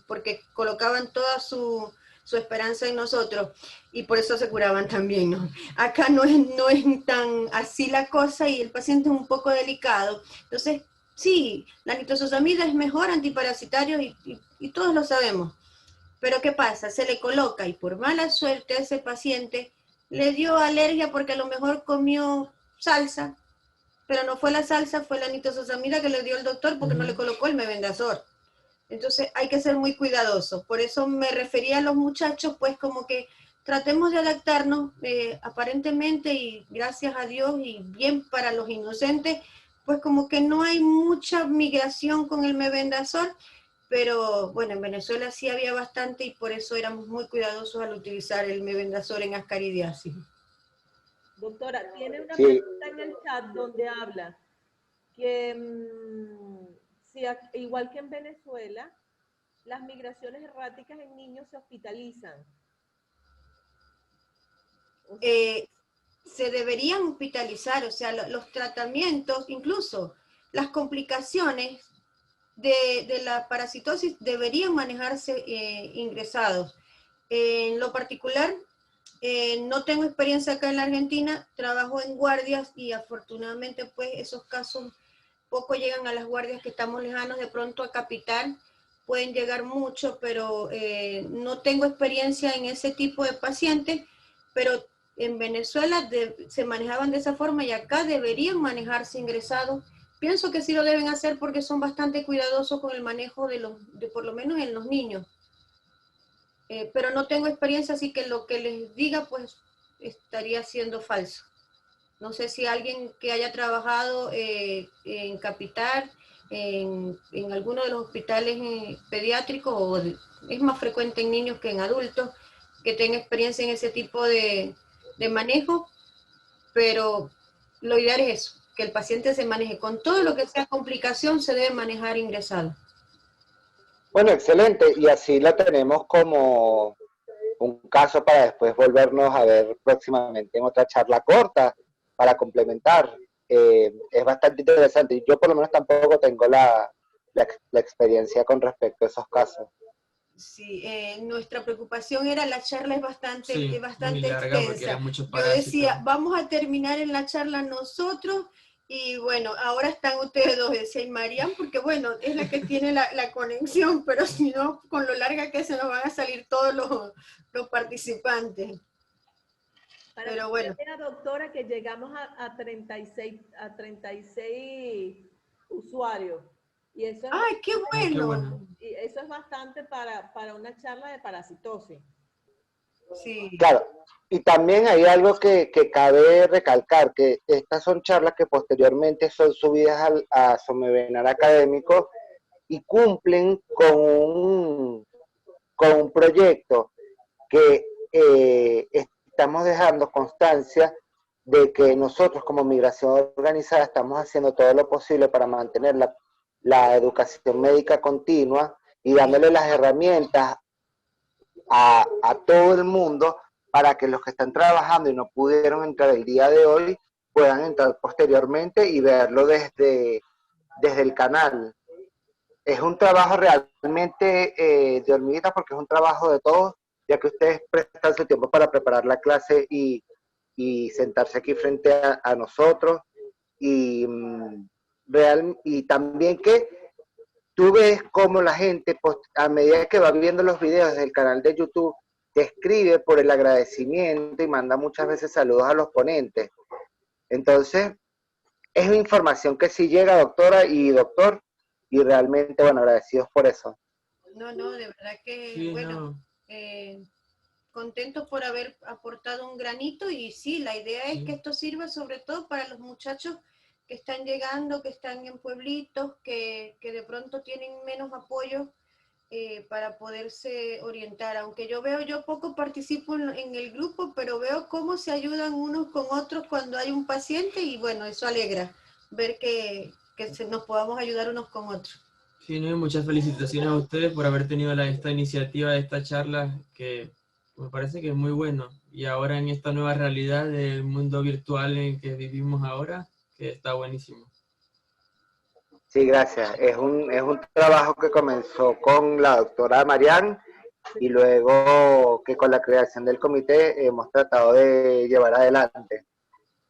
porque colocaban toda su esperanza en nosotros y por eso se curaban también, ¿no? Acá no es tan así la cosa y el paciente es un poco delicado, entonces sí, la nitazoxamida es mejor antiparasitario y todos lo sabemos. Pero ¿qué pasa? Se le coloca y por mala suerte a ese paciente le dio alergia porque a lo mejor comió salsa, pero no fue la salsa, fue la nitazoxamida que le dio el doctor porque no le colocó el mebendazol. Entonces hay que ser muy cuidadosos. Por eso me refería a los muchachos, pues como que tratemos de adaptarnos aparentemente y gracias a Dios y bien para los inocentes, pues como que no hay mucha migración con el mebendazol, pero bueno, en Venezuela sí había bastante y por eso éramos muy cuidadosos al utilizar el mebendazol en ascaridiasis. Doctora, tiene una Sí. pregunta en el chat donde habla que si igual que en Venezuela, las migraciones erráticas en niños se hospitalizan. O sea, Se deberían hospitalizar, o sea, los tratamientos, incluso las complicaciones de la parasitosis deberían manejarse ingresados. En lo particular, no tengo experiencia acá en la Argentina, trabajo en guardias y afortunadamente pues esos casos poco llegan a las guardias que estamos lejanos, de pronto a Capital pueden llegar mucho, pero no tengo experiencia en ese tipo de pacientes, pero en Venezuela se manejaban de esa forma y acá deberían manejarse ingresados. Pienso que sí lo deben hacer porque son bastante cuidadosos con el manejo de por lo menos en los niños. Pero no tengo experiencia, así que lo que les diga pues estaría siendo falso. No sé si alguien que haya trabajado en Capital, en alguno de los hospitales pediátricos, o es más frecuente en niños que en adultos, que tenga experiencia en ese tipo de manejo, pero lo ideal es eso, que el paciente se maneje. Con todo lo que sea complicación, se debe manejar ingresado. Bueno, excelente. Y así la tenemos como un caso para después volvernos a ver próximamente en otra charla corta para complementar. Es bastante interesante. Yo por lo menos tampoco tengo la experiencia con respecto a esos casos. Sí, nuestra preocupación era, la charla es bastante, Sí, bastante muy larga porque extensa. eran muchos Yo parásitos. decía, vamos a terminar en la charla nosotros, y bueno, ahora están ustedes dos, decía, y Marian, porque bueno, es la que tiene la conexión, pero si no, con lo larga que se nos van a salir todos los participantes. para Pero que bueno. vea, doctora, que llegamos a 36 usuarios. Y eso es, ¡Ay, qué Qué bueno! bueno. y eso es bastante para una charla de parasitosis. Sí. Claro, y también hay algo que cabe recalcar, que estas son charlas que posteriormente son subidas a Somevenar Académico y cumplen con un proyecto que estamos dejando constancia de que nosotros como Migración Organizada estamos haciendo todo lo posible para mantener la educación médica continua y dándole las herramientas a todo el mundo para que los que están trabajando y no pudieron entrar el día de hoy puedan entrar posteriormente y verlo desde el canal. Es un trabajo realmente de hormiguitas porque es un trabajo de todos, ya que ustedes prestan su tiempo para preparar la clase y sentarse aquí frente a nosotros y también que tú ves cómo la gente, pues, a medida que va viendo los videos del canal de YouTube, te escribe por el agradecimiento y manda muchas veces saludos a los ponentes. Entonces, es una información que sí llega, doctora y doctor, y realmente, bueno, agradecidos por eso. No, de verdad que, Sí, bueno, no. contentos por haber aportado un granito, y sí, la idea es Sí. que esto sirva sobre todo para los muchachos que están llegando, que están en pueblitos, que de pronto tienen menos apoyo para poderse orientar. Aunque yo poco participo en el grupo, pero veo cómo se ayudan unos con otros cuando hay un paciente, y bueno, eso alegra, ver que nos podamos ayudar unos con otros. Sí, no, y muchas felicitaciones a ustedes por haber tenido esta iniciativa de esta charla, que me parece que es muy bueno. Y ahora en esta nueva realidad del mundo virtual en que vivimos ahora, que está buenísimo. Sí, gracias. Es un trabajo que comenzó con la doctora Marián y luego que con la creación del comité hemos tratado de llevar adelante.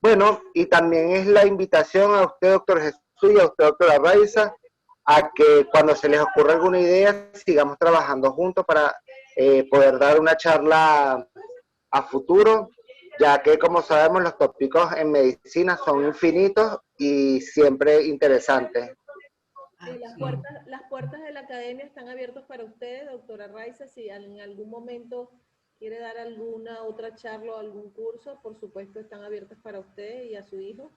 Bueno, y también es la invitación a usted, doctor Jesús, y a usted, doctora Raiza, a que cuando se les ocurra alguna idea, sigamos trabajando juntos para poder dar una charla a futuro, ya que como sabemos los tópicos en medicina son infinitos y siempre interesantes. Sí, las puertas de la academia están abiertas para ustedes, doctora Raiza. Si en algún momento quiere dar alguna otra charla o algún curso, por supuesto están abiertas para usted y a su hijo.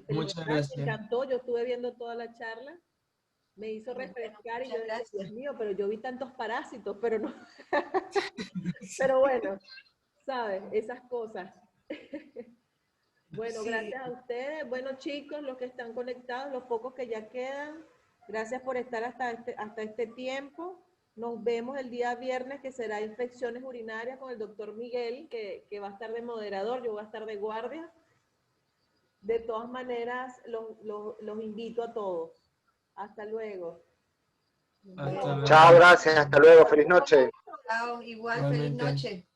Muchas Me gracias. encantó, yo estuve viendo toda la charla, me hizo refrescar y yo decía, Dios mío, pero yo vi tantos parásitos, pero no. Pero bueno, ¿sabes? Esas cosas. Bueno, Sí. gracias a ustedes. Bueno, chicos, los que están conectados, los pocos que ya quedan, gracias por estar hasta este tiempo. Nos vemos el día viernes, que será infecciones urinarias con el doctor Miguel, que va a estar de moderador, yo voy a estar de guardia. De todas maneras, los invito a todos. Hasta luego. Hasta luego. Chao, gracias, hasta luego, feliz noche. Chao, igual, feliz Igualmente. noche.